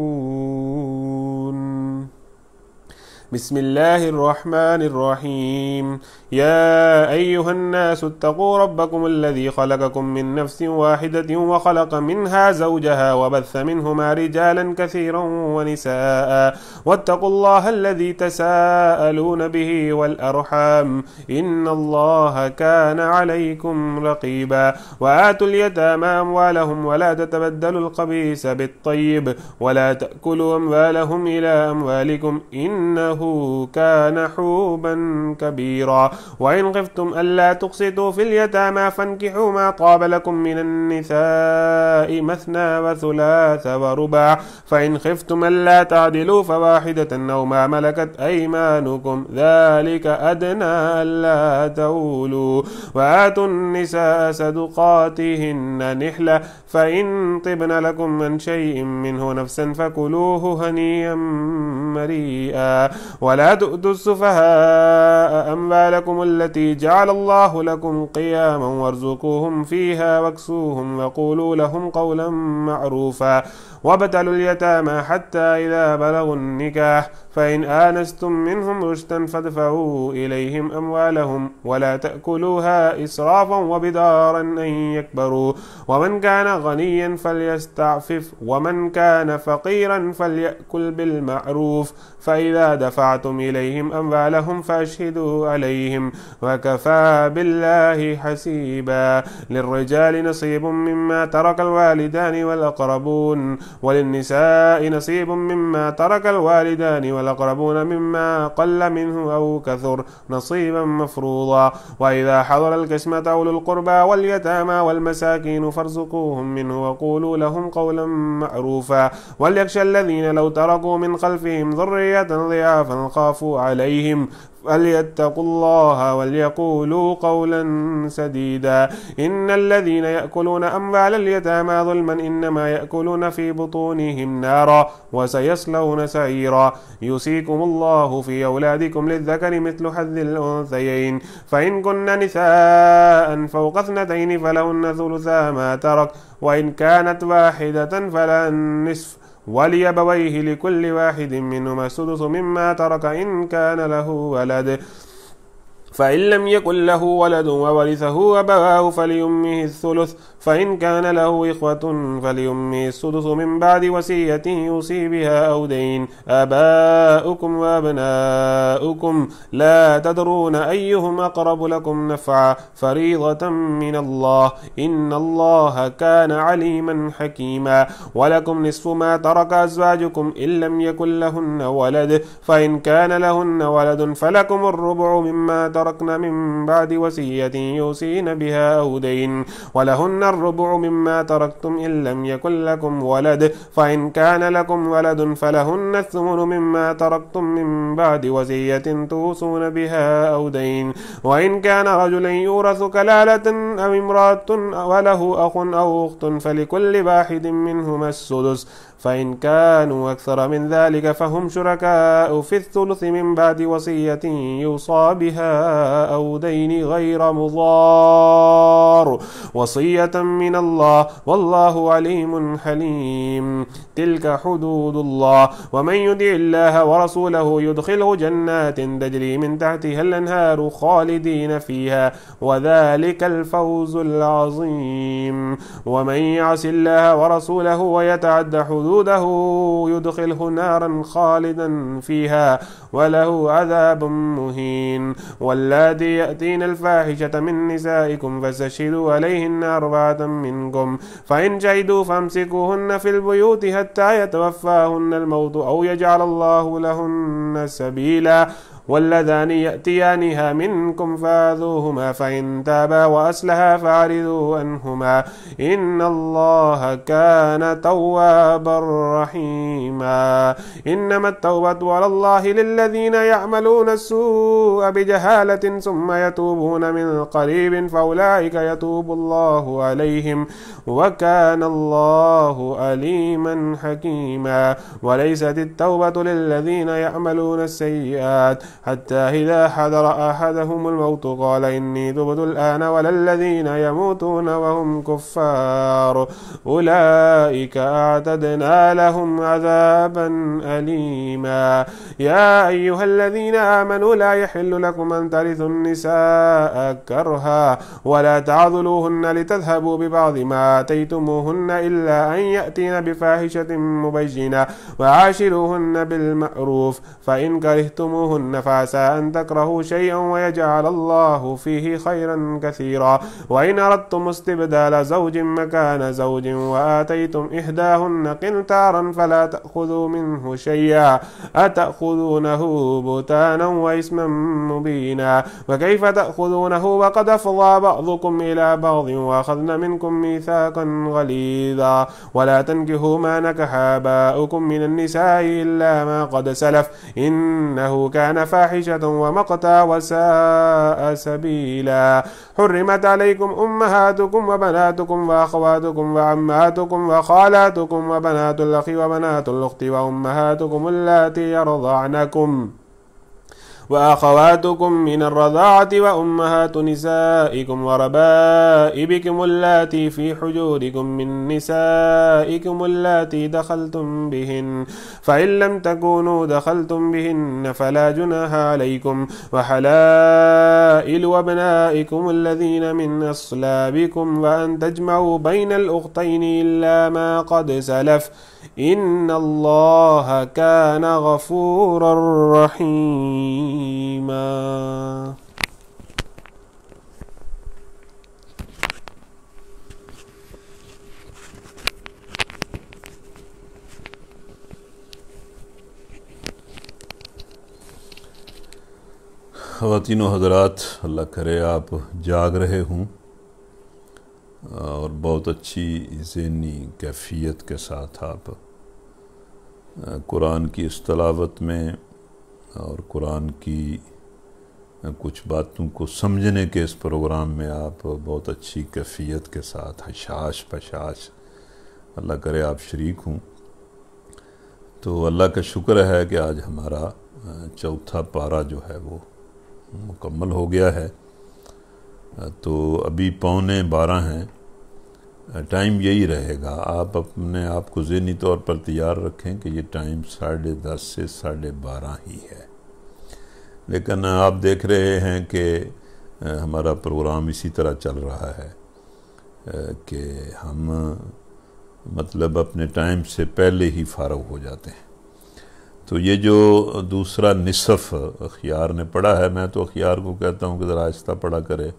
بسم الله الرحمن الرحيم يا أيها الناس اتقوا ربكم الذي خلقكم من نفس واحدة وخلق منها زوجها وبث منهما رجالا كثيرا ونساء واتقوا الله الذي تساءلون به والأرحام إن الله كان عليكم رقيبا وآتوا اليتامى أموالهم ولا تتبدلوا الخبيث بالطيب ولا تأكلوا أموالهم إلى أموالكم إنه كان حوبا كبيرا وإن خفتم ألا تقسطوا في اليتامى فانكحوا ما طاب لكم من النساء مثنى وثلاث ورباع فإن خفتم ألا تعدلوا فواحدة أو ما ملكت أيمانكم ذلك أدنى ألا تولوا وآتوا النساء صدقاتهن نحلة فإن طبن لكم من شيء منه نفسا فكلوه هنيئا مريئا ولا تؤتوا السفهاء أموالكم التي جعل الله لكم قياما وارزقوهم فيها واكسوهم وقولوا لهم قولا معروفا وابتلوا اليتامى حتى إذا بلغوا النكاح فإن آنستم منهم رشدا فادفعوا إليهم أموالهم ولا تأكلوها إسرافا وبدارا أن يكبروا ومن كان غنيا فليستعفف ومن كان فقيرا فليأكل بالمعروف فإذا دفعتم إليهم أموالهم فأشهدوا عليهم وكفى بالله حسيبا للرجال نصيب مما ترك الوالدان والأقربون وللنساء نصيب مما ترك الوالدان والأقربون مما قل منه أو كثر نصيبا مفروضا وإذا حضر القسمة أولو القربى واليتامى والمساكين فارزقوهم منه وقولوا لهم قولا معروفا وليخشى الذين لو تركوا من خلفهم ذرية ضعافا فنخاف عليهم فليتقوا الله وليقولوا قولا سديدا إن الذين يأكلون أموال اليتامى ظلما إنما يأكلون في بطونهم نارا وسيصلون سعيرا يوصيكم الله في أولادكم للذكر مثل حظ الأنثيين فإن كن نساء فوق 2 فلهن ثلثا ما ترك وإن كانت واحدة فلها النصف ولأبويه لكل واحد منهما السدس مما ترك إن كان له ولد فإن لم يكن له ولد وورثه أبواه فلأمه الثلث فإن كان له إخوة فلأمه السدس من بعد وصية يوصي بها أو دين آباؤكم وأبناؤكم لا تدرون أيهم أقرب لكم نفعا فريضة من الله إن الله كان عليما حكيما ولكم نصف ما ترك أزواجكم إن لم يكن لهن ولد فإن كان لهن ولد فلكم الربع مما تركن من بعد وصية يوصين بها أو دين ولهن الربع مما تركتم إن لم يكن لكم ولد فإن كان لكم ولد فلهن الثمن مما تركتم من بعد وصية توصون بها أو دين وإن كان رجل يورث كلالة أو امرأة وله أخ أو أخت فلكل واحد منهما السدس فإن كانوا أكثر من ذلك فهم شركاء في الثلث من بعد وصية يوصى بها أو دين غير مضار وصية من الله والله عليم حليم تلك حدود الله ومن يطع الله ورسوله يدخله جنات تجري من تحتها الأنهار خالدين فيها وذلك الفوز العظيم ومن يعص الله ورسوله ويتعد حدوده يدخله نارا خالدا فيها وله عذاب مهين واللاتي يأتين الفاحشة من نسائكم فاستشهدوا عليهن 4 منكم فإن شهدوا فامسكوهن في البيوت حتى يتوفاهن الموت أو يجعل الله لهن سبيلا واللذان يأتيانها منكم فآذوهما فإن تابا وأصلحا فأعرضوا عنهما إن الله كان توابا رحيما إنما التوبة على الله للذين يعملون السوء بجهالة ثم يتوبون من قريب فأولئك يتوب الله عليهم وكان الله عليما حكيما وليست التوبة للذين يعملون السيئات حتى إذا حضر أحدهم الموت قال إني تبت الآن ولا الذين يموتون وهم كفار أولئك أعتدنا لهم عذابا أليما يا أيها الذين آمنوا لا يحل لكم أن ترثوا النساء كرها ولا تعضلوهن لتذهبوا ببعض ما آتيتموهن إلا أن يأتين بفاحشة مبينة وعاشروهن بالمعروف فإن كرهتموهن فعسى أن تكرهوا شيئا ويجعل الله فيه خيرا كثيرا وإن أردتم استبدال زوج مكان زوج وآتيتم إحداهن قنطارا فلا تأخذوا منه شيئا أتأخذونه بهتانا وإثما مبينا وكيف تأخذونه وقد أفضى بعضكم إلى بعض وأخذن منكم ميثاقا غليظا ولا تنكحوا ما نكح آباؤكم من النساء إلا ما قد سلف إنه كان فاحشة ومقتا وساء سبيلا حرمت عليكم أمهاتكم وبناتكم وأخواتكم وعماتكم وخالاتكم وبنات الأخ وبنات الأخت وأمهاتكم اللاتي يرضعنكم وأخواتكم من الرضاعة وأمهات نسائكم وربائبكم اللاتي في حجوركم من نسائكم اللاتي دخلتم بهن فإن لم تكونوا دخلتم بهن فلا جناح عليكم وحلائل أبنائكم الذين من أصلابكم وأن تجمعوا بين الأختين إلا ما قد سلف إن الله كان غفورا رحيما. خواتین و حضرات، اللہ کرے آپ جاگ رہے ہوں اور بہت اچھی ذہنی کیفیت کے ساتھ آپ قرآن کی اس تلاوت میں اور قرآن کی کچھ باتوں کو سمجھنے کے اس پروگرام میں آپ بہت اچھی کیفیت کے ساتھ حشاش پشاش اللہ کرے آپ شریک ہوں. تو اللہ کا شکر ہے کہ آج ہمارا چوتھا پارہ جو ہے وہ مکمل ہو گیا ہے. تو ابھی 11:15 ہیں. ٹائم یہی رہے گا. آپ اپنے آپ کو ذہنی طور پر تیار رکھیں کہ یہ ٹائم 10:30 سے 12:30 ہی ہے. لیکن آپ دیکھ رہے ہیں کہ ہمارا پروگرام اسی طرح چل رہا ہے کہ ہم مطلب اپنے ٹائم سے پہلے ہی فارغ ہو جاتے ہیں. تو یہ جو دوسرا نصف اخیار نے پڑھا ہے، میں تو اخیار کو کہتا ہوں کہ ذرا آہستہ پڑھا کرے،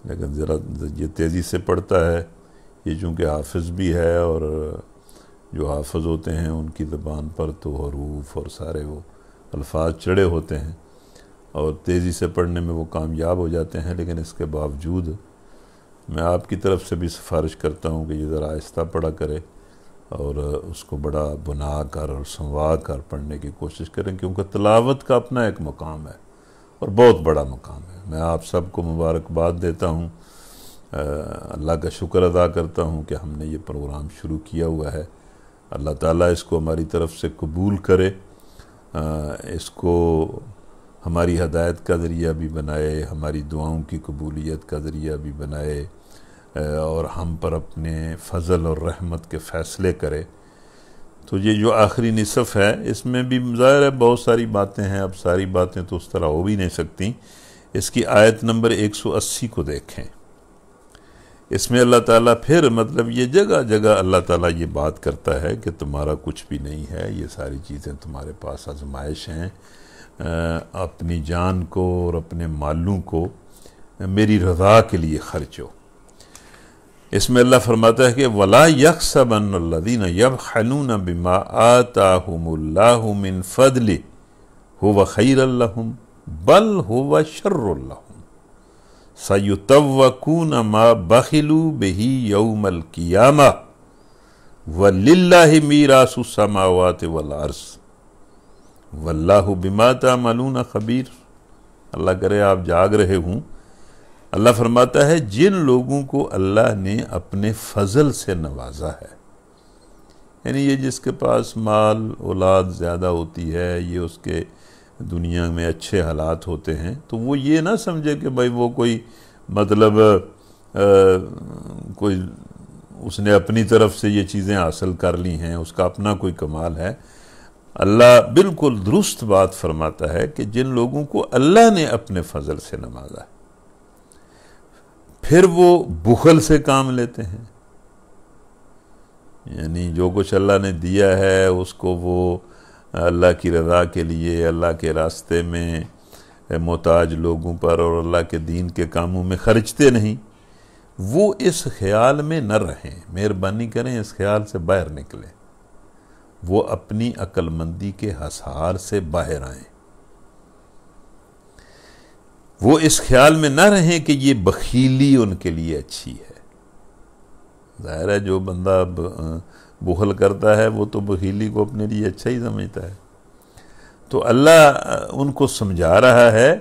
لیکن ذرا یہ تیزی سے پڑھتا ہے. یہ چونکہ حافظ بھی ہے، اور جو حافظ ہوتے ہیں ان کی زبان پر تو حروف اور سارے وہ الفاظ چڑھے ہوتے ہیں اور تیزی سے پڑھنے میں وہ کامیاب ہو جاتے ہیں. لیکن اس کے باوجود میں آپ کی طرف سے بھی سفارش کرتا ہوں کہ یہ ذرا آہستہ پڑھا کرے اور اس کو بڑا بنا کر اور سنوا کر پڑھنے کی کوشش کریں، کیونکہ تلاوت کا اپنا ایک مقام ہے اور بہت بڑا مقام ہے. میں آپ سب کو مبارکباد دیتا ہوں، اللہ کا شکر ادا کرتا ہوں کہ ہم نے یہ پروگرام شروع کیا ہوا ہے. اللہ تعالیٰ اس کو ہماری طرف سے قبول کرے، اس کو ہماری ہدایت کا ذریعہ بھی بنائے، ہماری دعاؤں کی قبولیت کا ذریعہ بھی بنائے، اور ہم پر اپنے فضل اور رحمت کے فیصلے کرے. تو یہ جو آخری نصف ہے اس میں بھی ظاہر ہے بہت ساری باتیں ہیں. اب ساری باتیں تو اس طرح ہو بھی نہیں سکتی. اس کی آیت نمبر 180 کو دیکھیں. اس میں اللہ تعالیٰ پھر مطلب یہ جگہ جگہ اللہ تعالیٰ یہ بات کرتا ہے کہ تمہارا کچھ بھی نہیں ہے، یہ ساری چیزیں تمہارے پاس آزمائش ہیں. اپنی جان کو اور اپنے مالوں کو میری رضا کے لیے خرچو. اس میں اللہ فرماتا ہے کہ وَلَا يَحْسَبَنَّ الَّذِينَ يَبْخَلُونَ بِمَا آتَاهُمُ اللَّهُ مِنْ فَضْلِهِ هُوَ خَيْرًا لَهُمْ بَلْ هُوَ شَرٌّ لَهُمْ سَيُطَوَّقُونَ مَا بَخِلُوا بِهِ يَوْمَ الْقِيَامَةِ وَلِلَّهِ مِيرَاثُ السَّمَاوَاتِ وَالْأَرْضِ وَاللَّهُ بِمَا تَعْمَلُونَ خَبِيرٌ. اللہ کرے آپ جاگ رہے ہوں. اللہ فرماتا ہے جن لوگوں کو اللہ نے اپنے فضل سے نوازا ہے، یعنی یہ جس کے پاس مال اولاد زیادہ ہوتی ہے، یہ اس کے دنیا میں اچھے حالات ہوتے ہیں، تو وہ یہ نہ سمجھے کہ بھائی وہ کوئی مطلب کوئی اس نے اپنی طرف سے یہ چیزیں حاصل کر لی ہیں، اس کا اپنا کوئی کمال ہے. اللہ بالکل درست بات فرماتا ہے کہ جن لوگوں کو اللہ نے اپنے فضل سے نوازا ہے پھر وہ بخل سے کام لیتے ہیں، یعنی جو کچھ اللہ نے دیا ہے اس کو وہ اللہ کی رضا کے لیے، اللہ کے راستے میں محتاج لوگوں پر اور اللہ کے دین کے کاموں میں خرچتے نہیں. وہ اس خیال میں نہ رہیں، مہربانی کریں اس خیال سے باہر نکلیں، وہ اپنی عقل مندی کے حصار سے باہر آئیں. وہ اس خیال میں نہ رہیں کہ یہ بخیلی ان کے لیے اچھی ہے. ظاہر ہے جو بندہ بخل کرتا ہے وہ تو بخیلی کو اپنے لیے اچھا ہی سمجھتا ہے. تو اللہ ان کو سمجھا رہا ہے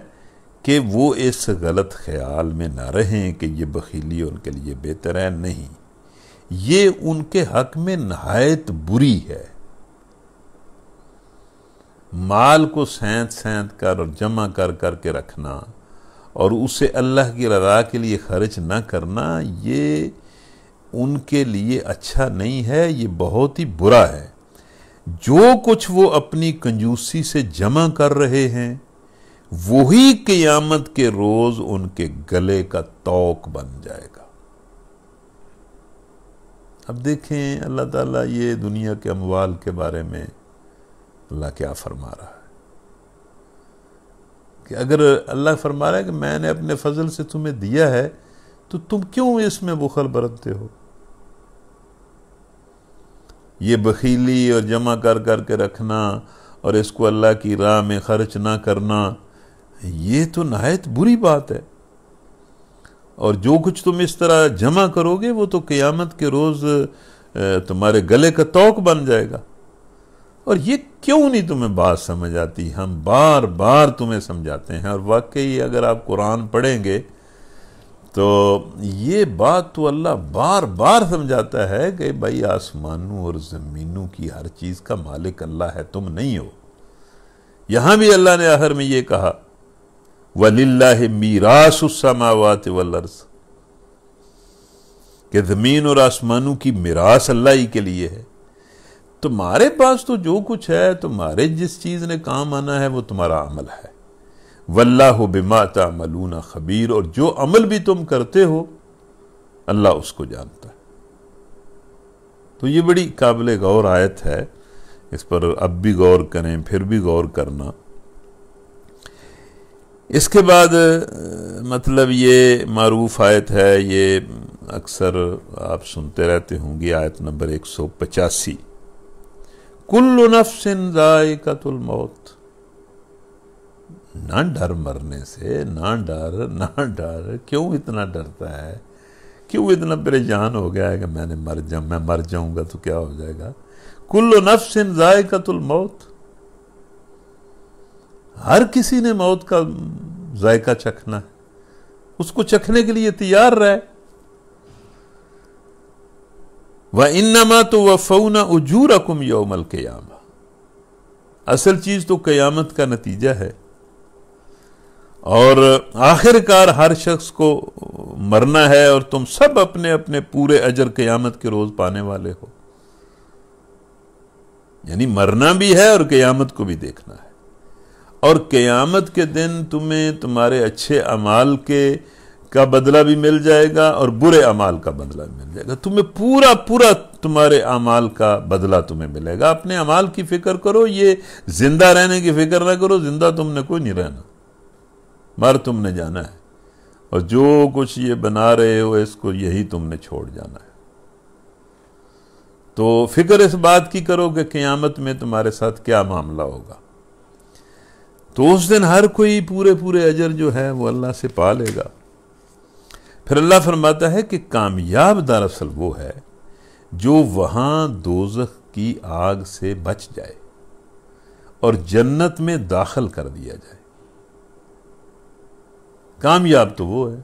کہ وہ اس غلط خیال میں نہ رہیں کہ یہ بخیلی ان کے لیے بہتر ہے. نہیں، یہ ان کے حق میں نہایت بری ہے. مال کو سینت سینت کر اور جمع کر کر کے رکھنا اور اسے اللہ کی رضا کے لیے خرچ نہ کرنا، یہ ان کے لیے اچھا نہیں ہے، یہ بہت ہی برا ہے. جو کچھ وہ اپنی کنجوسی سے جمع کر رہے ہیں وہی قیامت کے روز ان کے گلے کا توق بن جائے گا. اب دیکھیں اللہ تعالیٰ یہ دنیا کے اموال کے بارے میں اللہ کیا فرما رہا ہے کہ اگر اللہ فرما رہا ہے کہ میں نے اپنے فضل سے تمہیں دیا ہے تو تم کیوں اس میں بخل برتتے ہو. یہ بخیلی اور جمع کر کر کے رکھنا اور اس کو اللہ کی راہ میں خرچ نہ کرنا، یہ تو نہایت بری بات ہے. اور جو کچھ تم اس طرح جمع کرو گے وہ تو قیامت کے روز تمہارے گلے کا توق بن جائے گا. اور یہ کیوں نہیں تمہیں بات سمجھ آتی؟ ہم بار بار تمہیں سمجھاتے ہیں، اور واقعی اگر آپ قرآن پڑھیں گے تو یہ بات تو اللہ بار بار سمجھاتا ہے کہ بھائی آسمانوں اور زمینوں کی ہر چیز کا مالک اللہ ہے، تم نہیں ہو۔ یہاں بھی اللہ نے آخر میں یہ کہا وَلِلَّهِ مِيرَاثُ السَّمَاوَاتِ وَالْأَرْضِ، کہ زمین اور آسمانوں کی میراث اللہ ہی کے لیے ہے۔ تمہارے پاس تو جو کچھ ہے، تمہارے جس چیز نے کام آنا ہے وہ تمہارا عمل ہے۔ واللہ بما تعملون خبیر، اور جو عمل بھی تم کرتے ہو اللہ اس کو جانتا ہے۔ تو یہ بڑی قابل غور آیت ہے، اس پر اب بھی غور کریں، پھر بھی غور کرنا۔ اس کے بعد مطلب یہ معروف آیت ہے، یہ اکثر آپ سنتے رہتے ہوں گی، آیت نمبر 185، کل نفس ذائقۃ الموت۔ نہ ڈر مرنے سے، نہ ڈر، کیوں اتنا ڈرتا ہے؟ کیوں اتنا پریشان ہو گیا ہے کہ میں مر جاؤں گا تو کیا ہو جائے گا؟ کل نفس ذائقۃ الموت، ہر کسی نے موت کا ذائقہ چکھنا ہے، اس کو چکھنے کے لیے تیار رہے۔ وَإِنَّمَا تُوَفَّوْنَ أُجُورَكُمْ يَوْمَ الْقِيَامَةِ، اصل چیز تو قیامت کا نتیجہ ہے، اور آخر کار ہر شخص کو مرنا ہے، اور تم سب اپنے اپنے پورے اجر قیامت کے روز پانے والے ہو۔ یعنی مرنا بھی ہے اور قیامت کو بھی دیکھنا ہے، اور قیامت کے دن تمہیں تمہارے اچھے اعمال کا بدلہ بھی مل جائے گا اور برے اعمال کا بدلہ بھی مل جائے گا۔ تمہیں پورا تمہارے اعمال کا بدلہ تمہیں ملے گا۔ اپنے اعمال کی فکر کرو، یہ زندہ رہنے کی فکر نہ کرو، زندہ تم نے کوئی نہیں رہنا، مر تم نے جانا ہے، اور جو کچھ یہ بنا رہے ہو اس کو یہی تم نے چھوڑ جانا ہے۔ تو فکر اس بات کی کرو کہ قیامت میں تمہارے ساتھ کیا معاملہ ہوگا۔ تو اس دن ہر کوئی پورے اجر جو ہے وہ اللہ سے پا لے گا۔ پھر اللہ فرماتا ہے کہ کامیاب دراصل وہ ہے جو وہاں دوزخ کی آگ سے بچ جائے اور جنت میں داخل کر دیا جائے۔ کامیاب تو وہ ہے،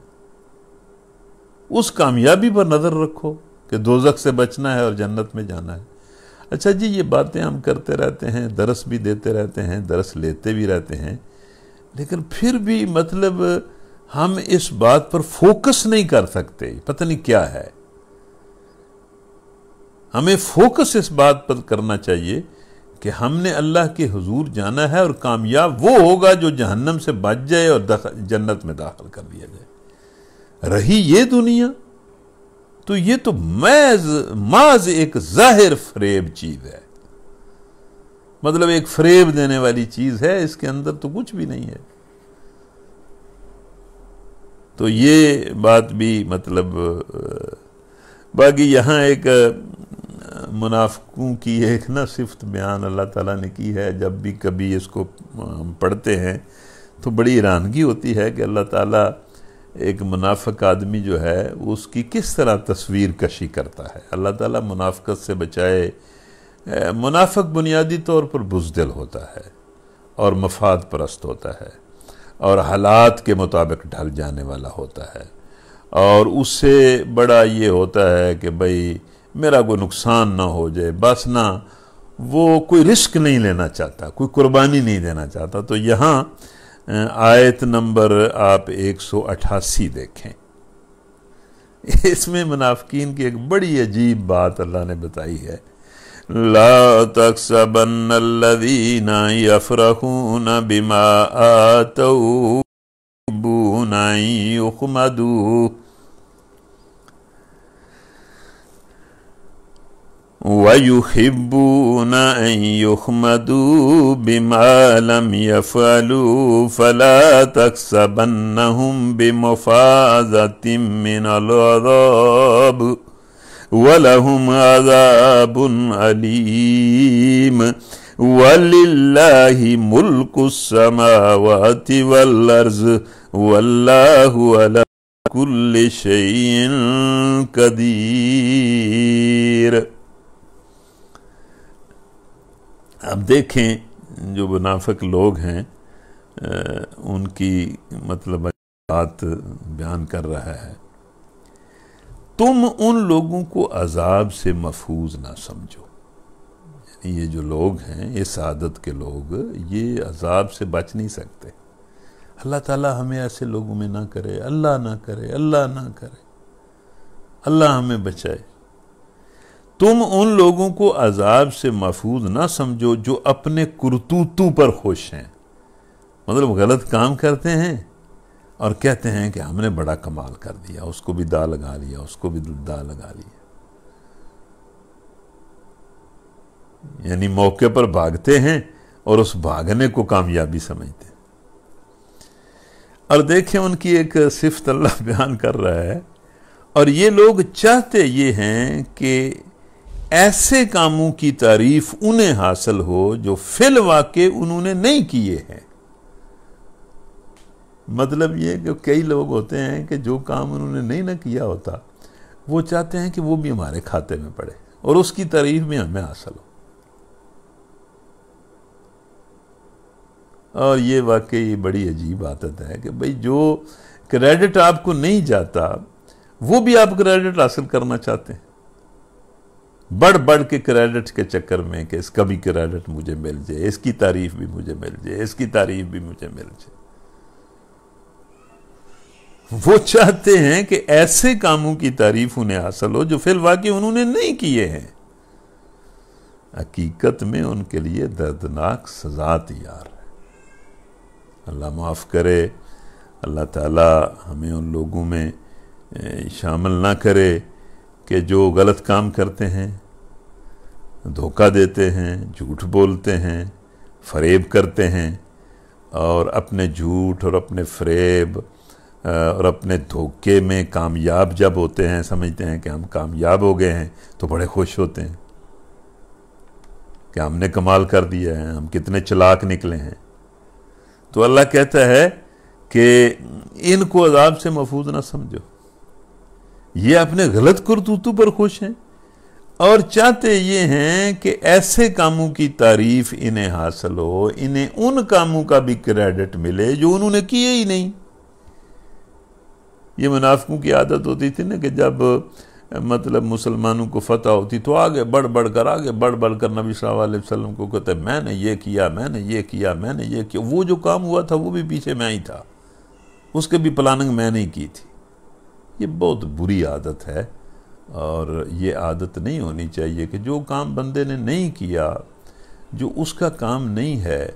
اس کامیابی پر نظر رکھو کہ دوزخ سے بچنا ہے اور جنت میں جانا ہے۔ اچھا جی، یہ باتیں ہم کرتے رہتے ہیں، درس بھی دیتے رہتے ہیں، درس لیتے بھی رہتے ہیں، لیکن پھر بھی مطلب ہم اس بات پر فوکس نہیں کر سکتے، پتہ نہیں کیا ہے۔ ہمیں فوکس اس بات پر کرنا چاہیے کہ ہم نے اللہ کے حضور جانا ہے، اور کامیاب وہ ہوگا جو جہنم سے بچ جائے اور جنت میں داخل کر دیا جائے۔ رہی یہ دنیا تو یہ تو محض ایک ظاہر فریب چیز ہے، مطلب ایک فریب دینے والی چیز ہے، اس کے اندر تو کچھ بھی نہیں ہے۔ تو یہ بات بھی مطلب باقی یہاں ایک منافقوں کی ایک صفت بیان اللہ تعالیٰ نے کی ہے۔ جب بھی کبھی اس کو ہم پڑھتے ہیں تو بڑی حیرانگی ہوتی ہے کہ اللہ تعالیٰ ایک منافق آدمی جو ہے اس کی کس طرح تصویر کشی کرتا ہے۔ اللہ تعالیٰ منافقت سے بچائے۔ منافق بنیادی طور پر بزدل ہوتا ہے اور مفاد پرست ہوتا ہے، اور حالات کے مطابق ڈھل جانے والا ہوتا ہے، اور اس سے بڑا یہ ہوتا ہے کہ بھئی میرا کوئی نقصان نہ ہو جائے، بس نہ وہ کوئی رسک نہیں لینا چاہتا، کوئی قربانی نہیں دینا چاہتا۔ تو یہاں آیت نمبر آپ 188 دیکھیں، اس میں منافقین کی ایک بڑی عجیب بات اللہ نے بتائی ہے۔ لا تحسبن الذين يفرحون بما آتوا يحبون أن يحمدوا ويحبون أن يحمدوا بما لم يفعلوا فلا تحسبنهم بمفازة من العذاب وَلَهُمْ عَذَابٌ أَلِيمٌ وَلِلَّهِ مُلْكُ السَّمَاوَاتِ وَالْأَرْضِ وَاللَّهُ عَلَى كُلِّ شَيْءٍ قَدِيرٌ۔ اب دیکھیں جو منافق لوگ ہیں ان کی مطلب بات بیان کر رہا ہے، تم ان لوگوں کو عذاب سے محفوظ نہ سمجھو، یعنی یہ جو لوگ ہیں، یہ سعادت کے لوگ، یہ عذاب سے بچ نہیں سکتے۔ اللہ تعالیٰ ہمیں ایسے لوگوں میں نہ کرے، اللہ نہ کرے، اللہ نہ کرے، اللہ ہمیں بچائے۔ تم ان لوگوں کو عذاب سے محفوظ نہ سمجھو جو اپنے کرتوتوں پر خوش ہیں، مطلب غلط کام کرتے ہیں اور کہتے ہیں کہ ہم نے بڑا کمال کر دیا، اس کو بھی دا لگا لیا، اس کو بھی دا لگا لیا، یعنی موقع پر بھاگتے ہیں اور اس بھاگنے کو کامیابی سمجھتے ہیں۔ اور دیکھیں ان کی ایک صفت اللہ بیان کر رہا ہے، اور یہ لوگ چاہتے یہ ہیں کہ ایسے کاموں کی تعریف انہیں حاصل ہو جو فی الواقع انہوں نے نہیں کیے ہیں۔ مطلب یہ کہ کئی لوگ ہوتے ہیں کہ جو کام انہوں نے نہیں نہ کیا ہوتا، وہ چاہتے ہیں کہ وہ بھی ہمارے کھاتے میں پڑے اور اس کی تعریف بھی ہمیں حاصل ہو۔ اور یہ واقعی بڑی عجیب عادت ہے کہ بھئی جو کریڈٹ آپ کو نہیں جاتا وہ بھی آپ کریڈٹ حاصل کرنا چاہتے ہیں، بڑھ بڑھ کے کریڈٹ کے چکر میں کہ اس کا بھی کریڈٹ مجھے مل جائے، اس کی تعریف بھی مجھے مل جائے، اس کی تعریف بھی مجھے مل جائے۔ وہ چاہتے ہیں کہ ایسے کاموں کی تعریف انہیں حاصل ہو جو فی الواقع انہوں نے نہیں کیے ہیں۔ حقیقت میں ان کے لیے دردناک سزا تیار ہے۔ اللہ معاف کرے، اللہ تعالی ہمیں ان لوگوں میں شامل نہ کرے کہ جو غلط کام کرتے ہیں، دھوکہ دیتے ہیں، جھوٹ بولتے ہیں، فریب کرتے ہیں، اور اپنے جھوٹ اور اپنے فریب اور اپنے دھوکے میں کامیاب جب ہوتے ہیں، سمجھتے ہیں کہ ہم کامیاب ہو گئے ہیں تو بڑے خوش ہوتے ہیں کہ ہم نے کمال کر دیا ہے، ہم کتنے چلاک نکلے ہیں۔ تو اللہ کہتا ہے کہ ان کو عذاب سے محفوظ نہ سمجھو، یہ اپنے غلط کرتوتوں پر خوش ہیں اور چاہتے یہ ہیں کہ ایسے کاموں کی تعریف انہیں حاصل ہو، انہیں ان کاموں کا بھی کریڈٹ ملے جو انہوں نے کیے ہی نہیں۔ یہ منافقوں کی عادت ہوتی تھی نا کہ جب مطلب مسلمانوں کو فتح ہوتی تو آگے بڑھ بڑھ کر نبی صلی اللہ علیہ وسلم کو کہتے ہیں میں نے یہ کیا، میں نے یہ کیا، میں نے یہ کیا، وہ جو کام ہوا تھا وہ بھی پیچھے میں ہی تھا، اس کے بھی پلاننگ میں نے کی تھی۔ یہ بہت بری عادت ہے، اور یہ عادت نہیں ہونی چاہیے کہ جو کام بندے نے نہیں کیا، جو اس کا کام نہیں ہے،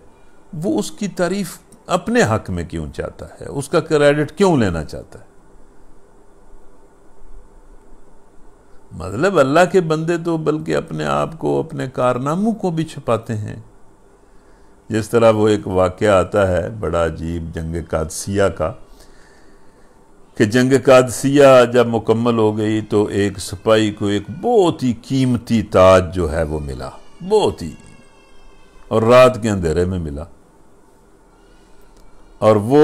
وہ اس کی تعریف اپنے حق میں کیوں چاہتا ہے، اس کا کریڈٹ کیوں لینا چاہتا ہے۔ مطلب اللہ کے بندے تو بلکہ اپنے آپ کو، اپنے کارناموں کو بھی چھپاتے ہیں۔ جس طرح وہ ایک واقعہ آتا ہے بڑا عجیب جنگ قادسیہ کا، کہ جنگ قادسیہ جب مکمل ہو گئی تو ایک سپاہی کو ایک بہت ہی قیمتی تاج جو ہے وہ ملا، بہت ہی، اور رات کے اندھیرے میں ملا، اور وہ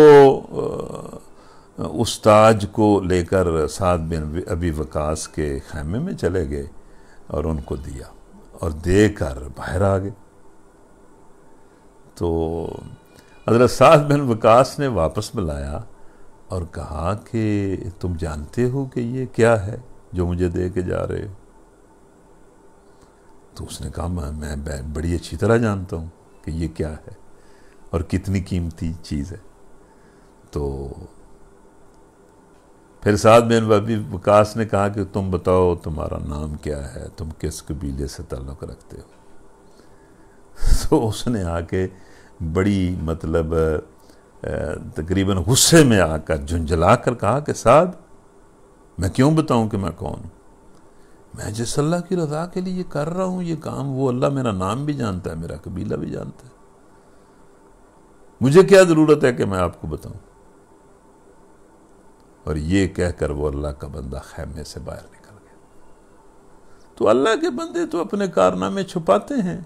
اس تاج کو لے کر سعد بن ابی وقاص کے خیمے میں چلے گئے اور ان کو دیا، اور دے کر باہر آ گئے۔ تو حضرت سعد بن وقاص نے واپس بلایا اور کہا کہ تم جانتے ہو کہ یہ کیا ہے جو مجھے دے کے جا رہے ہو؟ تو اس نے کہا میں بڑی اچھی طرح جانتا ہوں کہ یہ کیا ہے اور کتنی قیمتی چیز ہے۔ تو پھر سعد بن ابی وقاص نے کہا کہ تم بتاؤ تمہارا نام کیا ہے، تم کس قبیلے سے تعلق رکھتے ہو؟ تو اس نے آ کے بڑی مطلب تقریباً غصے میں آ کر جھنجھلا کر کہا کہ سعد، میں کیوں بتاؤں کہ میں کون ہوں؟ میں جس اللہ کی رضا کے لیے کر رہا ہوں یہ کام، وہ اللہ میرا نام بھی جانتا ہے، میرا قبیلہ بھی جانتا ہے، مجھے کیا ضرورت ہے کہ میں آپ کو بتاؤں؟ اور یہ کہہ کر وہ اللہ کا بندہ خیمے سے باہر نکل گیا۔ تو اللہ کے بندے تو اپنے کارنامے چھپاتے ہیں،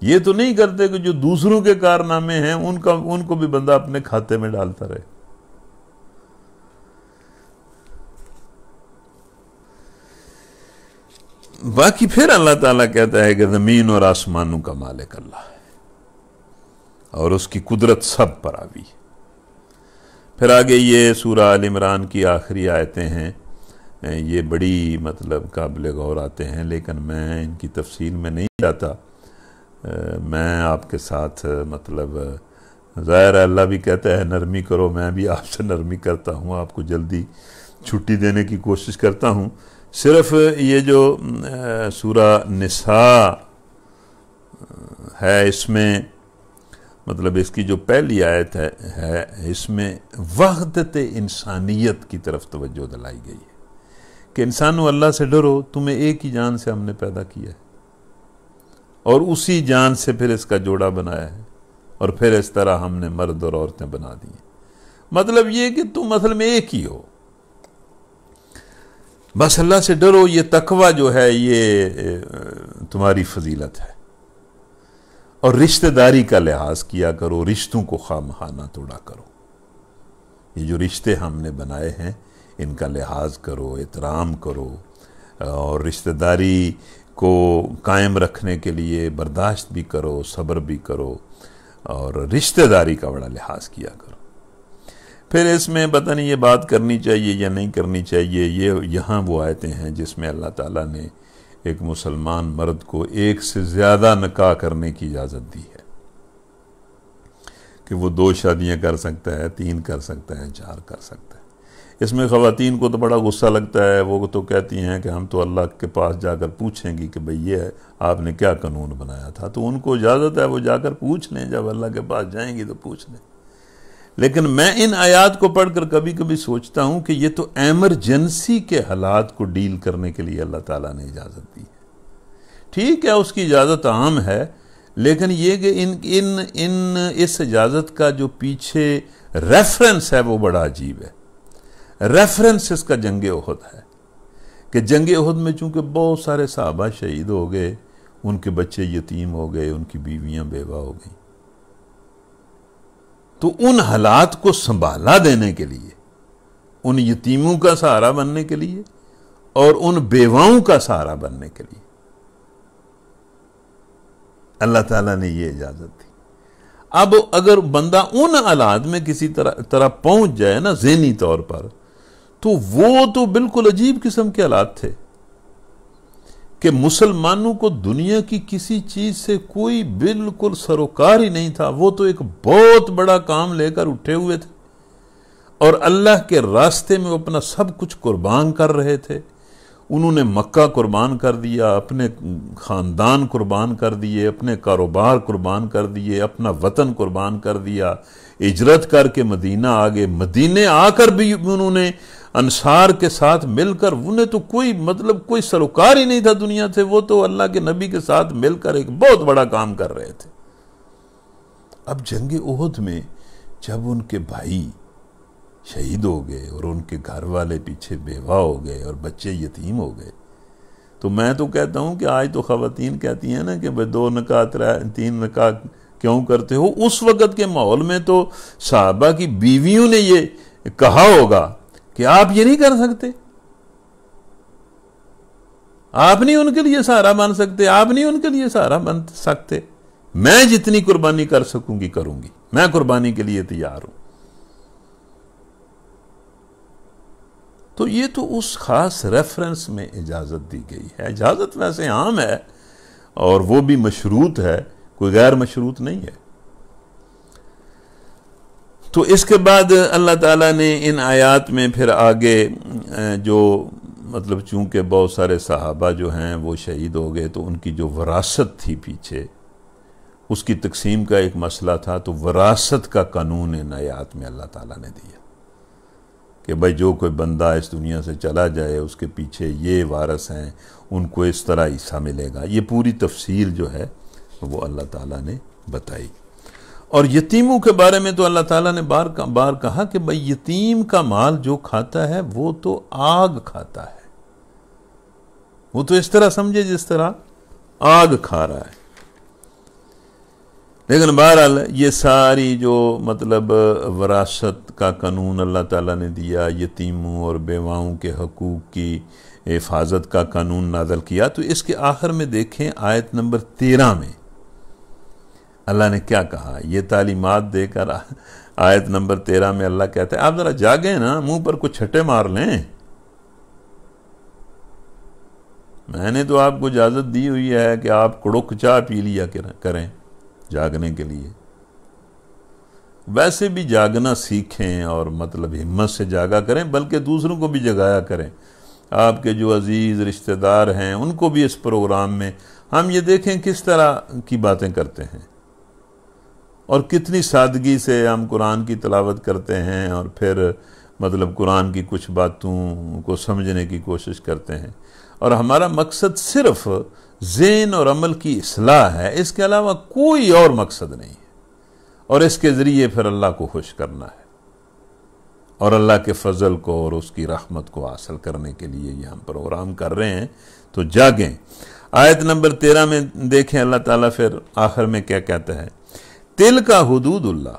یہ تو نہیں کرتے کہ جو دوسروں کے کارنامے ہیں ان کو بھی بندہ اپنے کھاتے میں ڈالتا رہے۔ باقی پھر اللہ تعالیٰ کہتا ہے کہ زمین اور آسمانوں کا مالک اللہ ہے اور اس کی قدرت سب پر آوی ہے۔ پھر آگے یہ سورہ آل عمران کی آخری آیتیں ہیں، یہ بڑی مطلب قابل غور آتے ہیں، لیکن میں ان کی تفصیل میں نہیں جاتا۔ میں آپ کے ساتھ مطلب ظاہر ہے اللہ بھی کہتا ہے نرمی کرو، میں بھی آپ سے نرمی کرتا ہوں، آپ کو جلدی چھٹی دینے کی کوشش کرتا ہوں۔ صرف یہ جو سورہ نساء ہے اس میں مطلب اس کی جو پہلی آیت ہے اس میں وحدت انسانیت کی طرف توجہ دلائی گئی ہے کہ انسانوں اللہ سے ڈرو، تمہیں ایک ہی جان سے ہم نے پیدا کیا ہے اور اسی جان سے پھر اس کا جوڑا بنایا ہے اور پھر اس طرح ہم نے مرد اور عورتیں بنا دی ہیں۔ مطلب یہ کہ تم اصل میں ایک ہی ہو، بس اللہ سے ڈرو۔ یہ تقوی جو ہے یہ تمہاری فضیلت ہے، اور رشتہ داری کا لحاظ کیا کرو، رشتوں کو خواہ مخواہ نہ توڑا کرو۔ یہ جو رشتے ہم نے بنائے ہیں ان کا لحاظ کرو، احترام کرو، اور رشتہ داری کو قائم رکھنے کے لیے برداشت بھی کرو، صبر بھی کرو، اور رشتہ داری کا بڑا لحاظ کیا کرو۔ پھر اس میں پتہ نہیں یہ بات کرنی چاہیے یا نہیں کرنی چاہیے، یہ یہاں وہ آیتیں ہیں جس میں اللہ تعالیٰ نے ایک مسلمان مرد کو ایک سے زیادہ نکاح کرنے کی اجازت دی ہے کہ وہ 2 شادیاں کر سکتا ہے، 3 کر سکتا ہے، 4 کر سکتا ہے۔ اس میں خواتین کو تو بڑا غصہ لگتا ہے، وہ تو کہتی ہیں کہ ہم تو اللہ کے پاس جا کر پوچھیں گی کہ بھئی یہ آپ نے کیا قانون بنایا تھا، تو ان کو اجازت ہے وہ جا کر پوچھ لیں، جب اللہ کے پاس جائیں گی تو پوچھ لیں۔ لیکن میں ان آیات کو پڑھ کر کبھی کبھی سوچتا ہوں کہ یہ تو ایمرجنسی کے حالات کو ڈیل کرنے کے لیے اللہ تعالیٰ نے اجازت دی ہے۔ ٹھیک ہے اس کی اجازت عام ہے، لیکن یہ کہ اس اجازت کا جو پیچھے ریفرنس ہے وہ بڑا عجیب ہے۔ ریفرنس اس کا جنگ احد ہے کہ جنگ احد میں چونکہ بہت سارے صحابہ شہید ہو گئے، ان کے بچے یتیم ہو گئے، ان کی بیویاں بیوہ ہو گئیں، تو ان حالات کو سنبھالا دینے کے لیے، ان یتیموں کا سہارا بننے کے لیے اور ان بیواؤں کا سہارا بننے کے لیے اللہ تعالیٰ نے یہ اجازت دی۔ اب اگر بندہ ان حالات میں کسی طرح پہنچ جائے نا ذہنی طور پر، تو وہ تو بالکل عجیب قسم کے حالات تھے کہ مسلمانوں کو دنیا کی کسی چیز سے کوئی بالکل سروکار ہی نہیں تھا، وہ تو ایک بہت بڑا کام لے کر اٹھے ہوئے تھے اور اللہ کے راستے میں وہ اپنا سب کچھ قربان کر رہے تھے۔ انہوں نے مکہ قربان کر دیا، اپنے خاندان قربان کر دیے، اپنے کاروبار قربان کر دیے، اپنا وطن قربان کر دیا، ہجرت کر کے مدینہ آگے، مدینے آ کر بھی انہوں نے انصار کے ساتھ مل کر، انہیں تو کوئی سروکار ہی نہیں تھا دنیا سے، وہ تو اللہ کے نبی کے ساتھ مل کر ایک بہت بڑا کام کر رہے تھے۔ اب جنگ احد میں جب ان کے بھائی شہید ہو گئے اور ان کے گھر والے پیچھے بیوہ ہو گئے اور بچے یتیم ہو گئے، تو میں تو کہتا ہوں کہ آج تو خواتین کہتی ہیں نا کہ 2 نکاح 3 نکاح کیوں کرتے ہو۔ اس وقت کے ماحول میں تو صحابہ کی بیویوں نے یہ کہا ہوگا کہ آپ یہ نہیں کر سکتے، آپ نہیں ان کے لیے سہارا بن سکتے، آپ نہیں ان کے لیے سہارا بن سکتے، میں جتنی قربانی کر سکوں گی کروں گی، میں قربانی کے لیے تیار ہوں۔ تو یہ تو اس خاص ریفرنس میں اجازت دی گئی ہے۔ اجازت ویسے عام ہے اور وہ بھی مشروط ہے، کوئی غیر مشروط نہیں ہے۔ تو اس کے بعد اللہ تعالیٰ نے ان آیات میں پھر آگے جو مطلب چونکہ بہت سارے صحابہ جو ہیں وہ شہید ہو گئے، تو ان کی جو وراثت تھی پیچھے اس کی تقسیم کا ایک مسئلہ تھا، تو وراثت کا قانون ان آیات میں اللہ تعالیٰ نے دیا کہ بھائی جو کوئی بندہ اس دنیا سے چلا جائے اس کے پیچھے یہ وارث ہیں، ان کو اس طرح حصہ ملے گا۔ یہ پوری تفصیل جو ہے وہ اللہ تعالیٰ نے بتائی۔ اور یتیموں کے بارے میں تو اللہ تعالیٰ نے بار کہا کہ بھائی یتیم کا مال جو کھاتا ہے وہ تو آگ کھاتا ہے، وہ تو اس طرح سمجھے جس طرح آگ کھا رہا ہے۔ لیکن بہرحال یہ ساری جو مطلب وراثت کا قانون اللہ تعالیٰ نے دیا، یتیموں اور بیواؤں کے حقوق کی حفاظت کا قانون نازل کیا۔ تو اس کے آخر میں دیکھیں آیت نمبر 13 میں اللہ نے کیا کہا، یہ تعلیمات دے کر آیت نمبر 13 میں اللہ کہتا ہے آپ ذرا جاگیں نا، منہ پر کچھ چھٹے مار لیں، میں نے تو آپ کو اجازت دی ہوئی ہے کہ آپ کڑک چائے پی لیا کریں جاگنے کے لیے، ویسے بھی جاگنا سیکھیں اور مطلب ہمت سے جاگا کریں، بلکہ دوسروں کو بھی جگایا کریں، آپ کے جو عزیز رشتہ دار ہیں ان کو بھی اس پروگرام میں ہم یہ دیکھیں کس طرح کی باتیں کرتے ہیں اور کتنی سادگی سے ہم قرآن کی تلاوت کرتے ہیں اور پھر مطلب قرآن کی کچھ باتوں کو سمجھنے کی کوشش کرتے ہیں، اور ہمارا مقصد صرف ذہن اور عمل کی اصلاح ہے، اس کے علاوہ کوئی اور مقصد نہیں ہے، اور اس کے ذریعے پھر اللہ کو خوش کرنا ہے اور اللہ کے فضل کو اور اس کی رحمت کو حاصل کرنے کے لیے یہ ہم پروگرام کر رہے ہیں۔ تو جاگیں۔ آیت نمبر 13 میں دیکھیں اللہ تعالیٰ پھر آخر میں کیا کہتا ہے، تل کا حدود اللہ،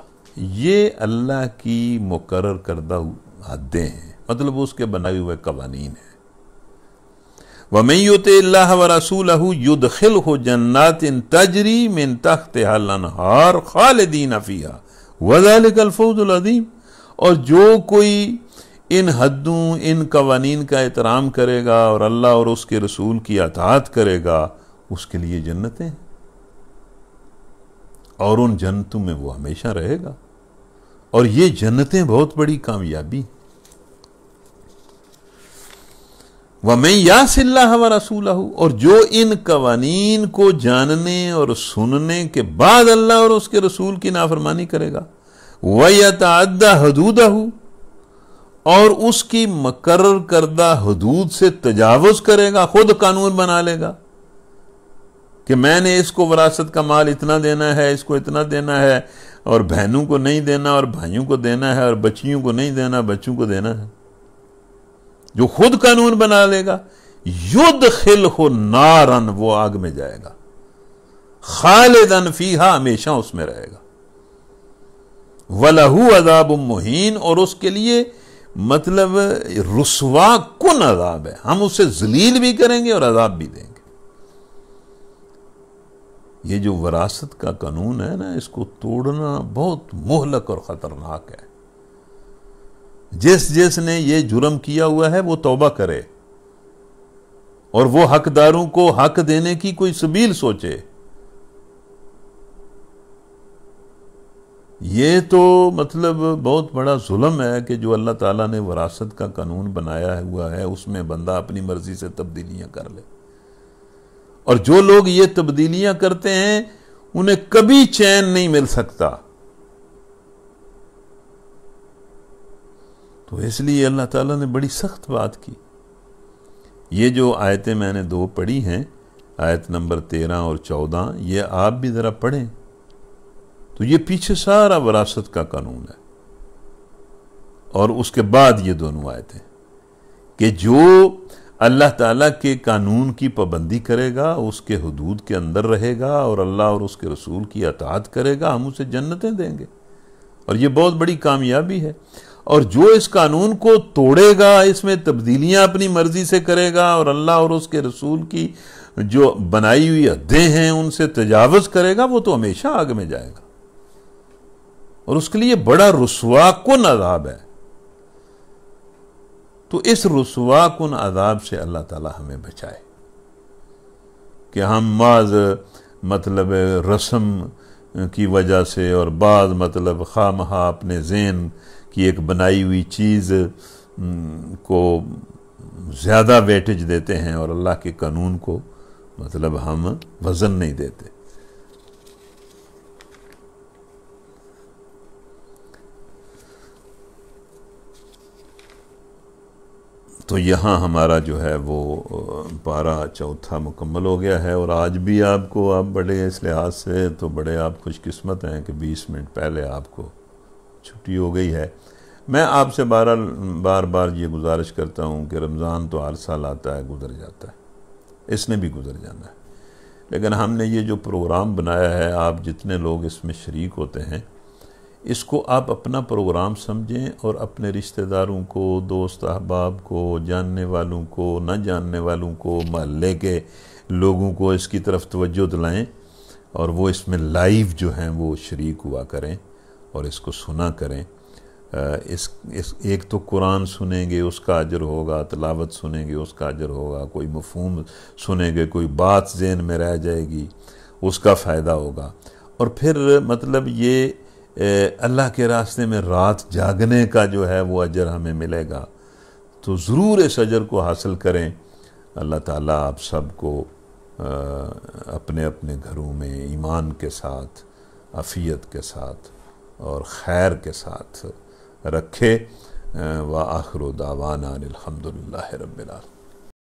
یہ اللہ کی مقرر کردہ حدیں ہیں، مطلب اس کے بنائے ہوئے قوانین ہیں۔ وَمَن يُطِعِ اللَّهَ وَرَسُولَهُ يُدْخِلْهُ جَنَّاتٍ تَجْرِي مِن تَحْتِهَا الْأَنْهَارُ خَالِدِينَ فِيهَا وَذَلِكَ الْفَوْزُ الْعَظِيمُ، اور جو کوئی ان حدوں ان قوانین کا احترام کرے گا اور اللہ اور اس کے رسول کی اطاعت کرے گا، اس کے لیے جنتیں ہیں اور ان جنتوں میں وہ ہمیشہ رہے گا، اور یہ جنتیں بہت بڑی کامیابی ہیں۔ وَمَن يَعْصِ اللَّهَ وَرَسُولَهُ، اور جو ان قوانین کو جاننے اور سننے کے بعد اللہ اور اس کے رسول کی نافرمانی کرے گا، وَيَتَعَدَّ حُدُودَهُ، اور اس کی مقرر کردہ حدود سے تجاوز کرے گا، خود قانون بنا لے گا کہ میں نے اس کو وراثت کا مال اتنا دینا ہے، اس کو اتنا دینا ہے، اور بہنوں کو نہیں دینا اور بھائیوں کو دینا ہے، اور بچیوں کو نہیں دینا بچوں کو دینا ہے، جو خود قانون بنا لے گا، یدخلہ نارن، وہ آگ میں جائے گا، خالدن فیہا، ہمیشہ اس میں رہے گا، وَلَهُ عَذَابٌ مُّہین، اور اس کے لیے مطلب رسوا کن عذاب ہے، ہم اسے ذلیل بھی کریں گے اور عذاب بھی دیں گے۔ یہ جو وراثت کا قانون ہے نا، اس کو توڑنا بہت مہلک اور خطرناک ہے۔ جس نے یہ جرم کیا ہوا ہے وہ توبہ کرے اور وہ حقداروں کو حق دینے کی کوئی سبیل سوچے۔ یہ تو مطلب بہت بڑا ظلم ہے کہ جو اللہ تعالیٰ نے وراثت کا قانون بنایا ہوا ہے اس میں بندہ اپنی مرضی سے تبدیلیاں کر لے، اور جو لوگ یہ تبدیلیاں کرتے ہیں انہیں کبھی چین نہیں مل سکتا۔ تو اس لیے اللہ تعالیٰ نے بڑی سخت بات کی۔ یہ جو آیتیں میں نے 2 پڑھی ہیں، آیت نمبر 13 اور 14، یہ آپ بھی ذرا پڑھیں تو یہ پیچھے سارا وراثت کا قانون ہے، اور اس کے بعد یہ دونوں آیتیں کہ جو اللہ تعالیٰ کے قانون کی پابندی کرے گا، اس کے حدود کے اندر رہے گا اور اللہ اور اس کے رسول کی اطاعت کرے گا، ہم اسے جنتیں دیں گے، اور یہ بہت بڑی کامیابی ہے۔ اور جو اس قانون کو توڑے گا، اس میں تبدیلیاں اپنی مرضی سے کرے گا اور اللہ اور اس کے رسول کی جو بنائی ہوئی حدیں ہیں ان سے تجاوز کرے گا، وہ تو ہمیشہ آگ میں جائے گا، اور اس کے لیے بڑا رسوا کن عذاب ہے۔ تو اس رسوا کن عذاب سے اللہ تعالی ہمیں بچائے کہ ہم بعض مطلب رسم کی وجہ سے اور بعض مطلب خواہ مخواہ اپنے ذہن کی ایک بنائی ہوئی چیز کو زیادہ ویٹیج دیتے ہیں اور اللہ کے قانون کو مطلب ہم وزن نہیں دیتے۔ تو یہاں ہمارا جو ہے وہ پارہ 4 مکمل ہو گیا ہے، اور آج بھی آپ کو آپ بڑے اس لحاظ سے تو بڑے آپ خوش قسمت ہیں کہ 20 منٹ پہلے آپ کو چھٹی ہو گئی ہے۔ میں آپ سے بار بار یہ گزارش کرتا ہوں کہ رمضان تو ہر سال آتا ہے، گزر جاتا ہے، اس نے بھی گزر جانا ہے، لیکن ہم نے یہ جو پروگرام بنایا ہے، آپ جتنے لوگ اس میں شریک ہوتے ہیں، اس کو آپ اپنا پروگرام سمجھیں اور اپنے رشتہ داروں کو، دوست احباب کو، جاننے والوں کو، نہ جاننے والوں کو، محلے کے لوگوں کو اس کی طرف توجہ دلائیں اور وہ اس میں لائیو جو ہیں وہ شریک ہوا کریں اور اس کو سنا کریں۔ ایک تو قرآن سنیں گے اس کا اجر ہوگا، تلاوت سنیں گے اس کا اجر ہوگا، کوئی مفہوم سنیں گے، کوئی بات ذہن میں رہ جائے گی اس کا فائدہ ہوگا، اور پھر مطلب یہ اللہ کے راستے میں رات جاگنے کا جو ہے وہ اجر ہمیں ملے گا۔ تو ضرور اس اجر کو حاصل کریں۔ اللہ تعالیٰ آپ سب کو اپنے اپنے گھروں میں ایمان کے ساتھ، عافیت کے ساتھ اور خیر کے ساتھ رکھے۔ وآخر دعوانا الحمدللہ رب العالمین۔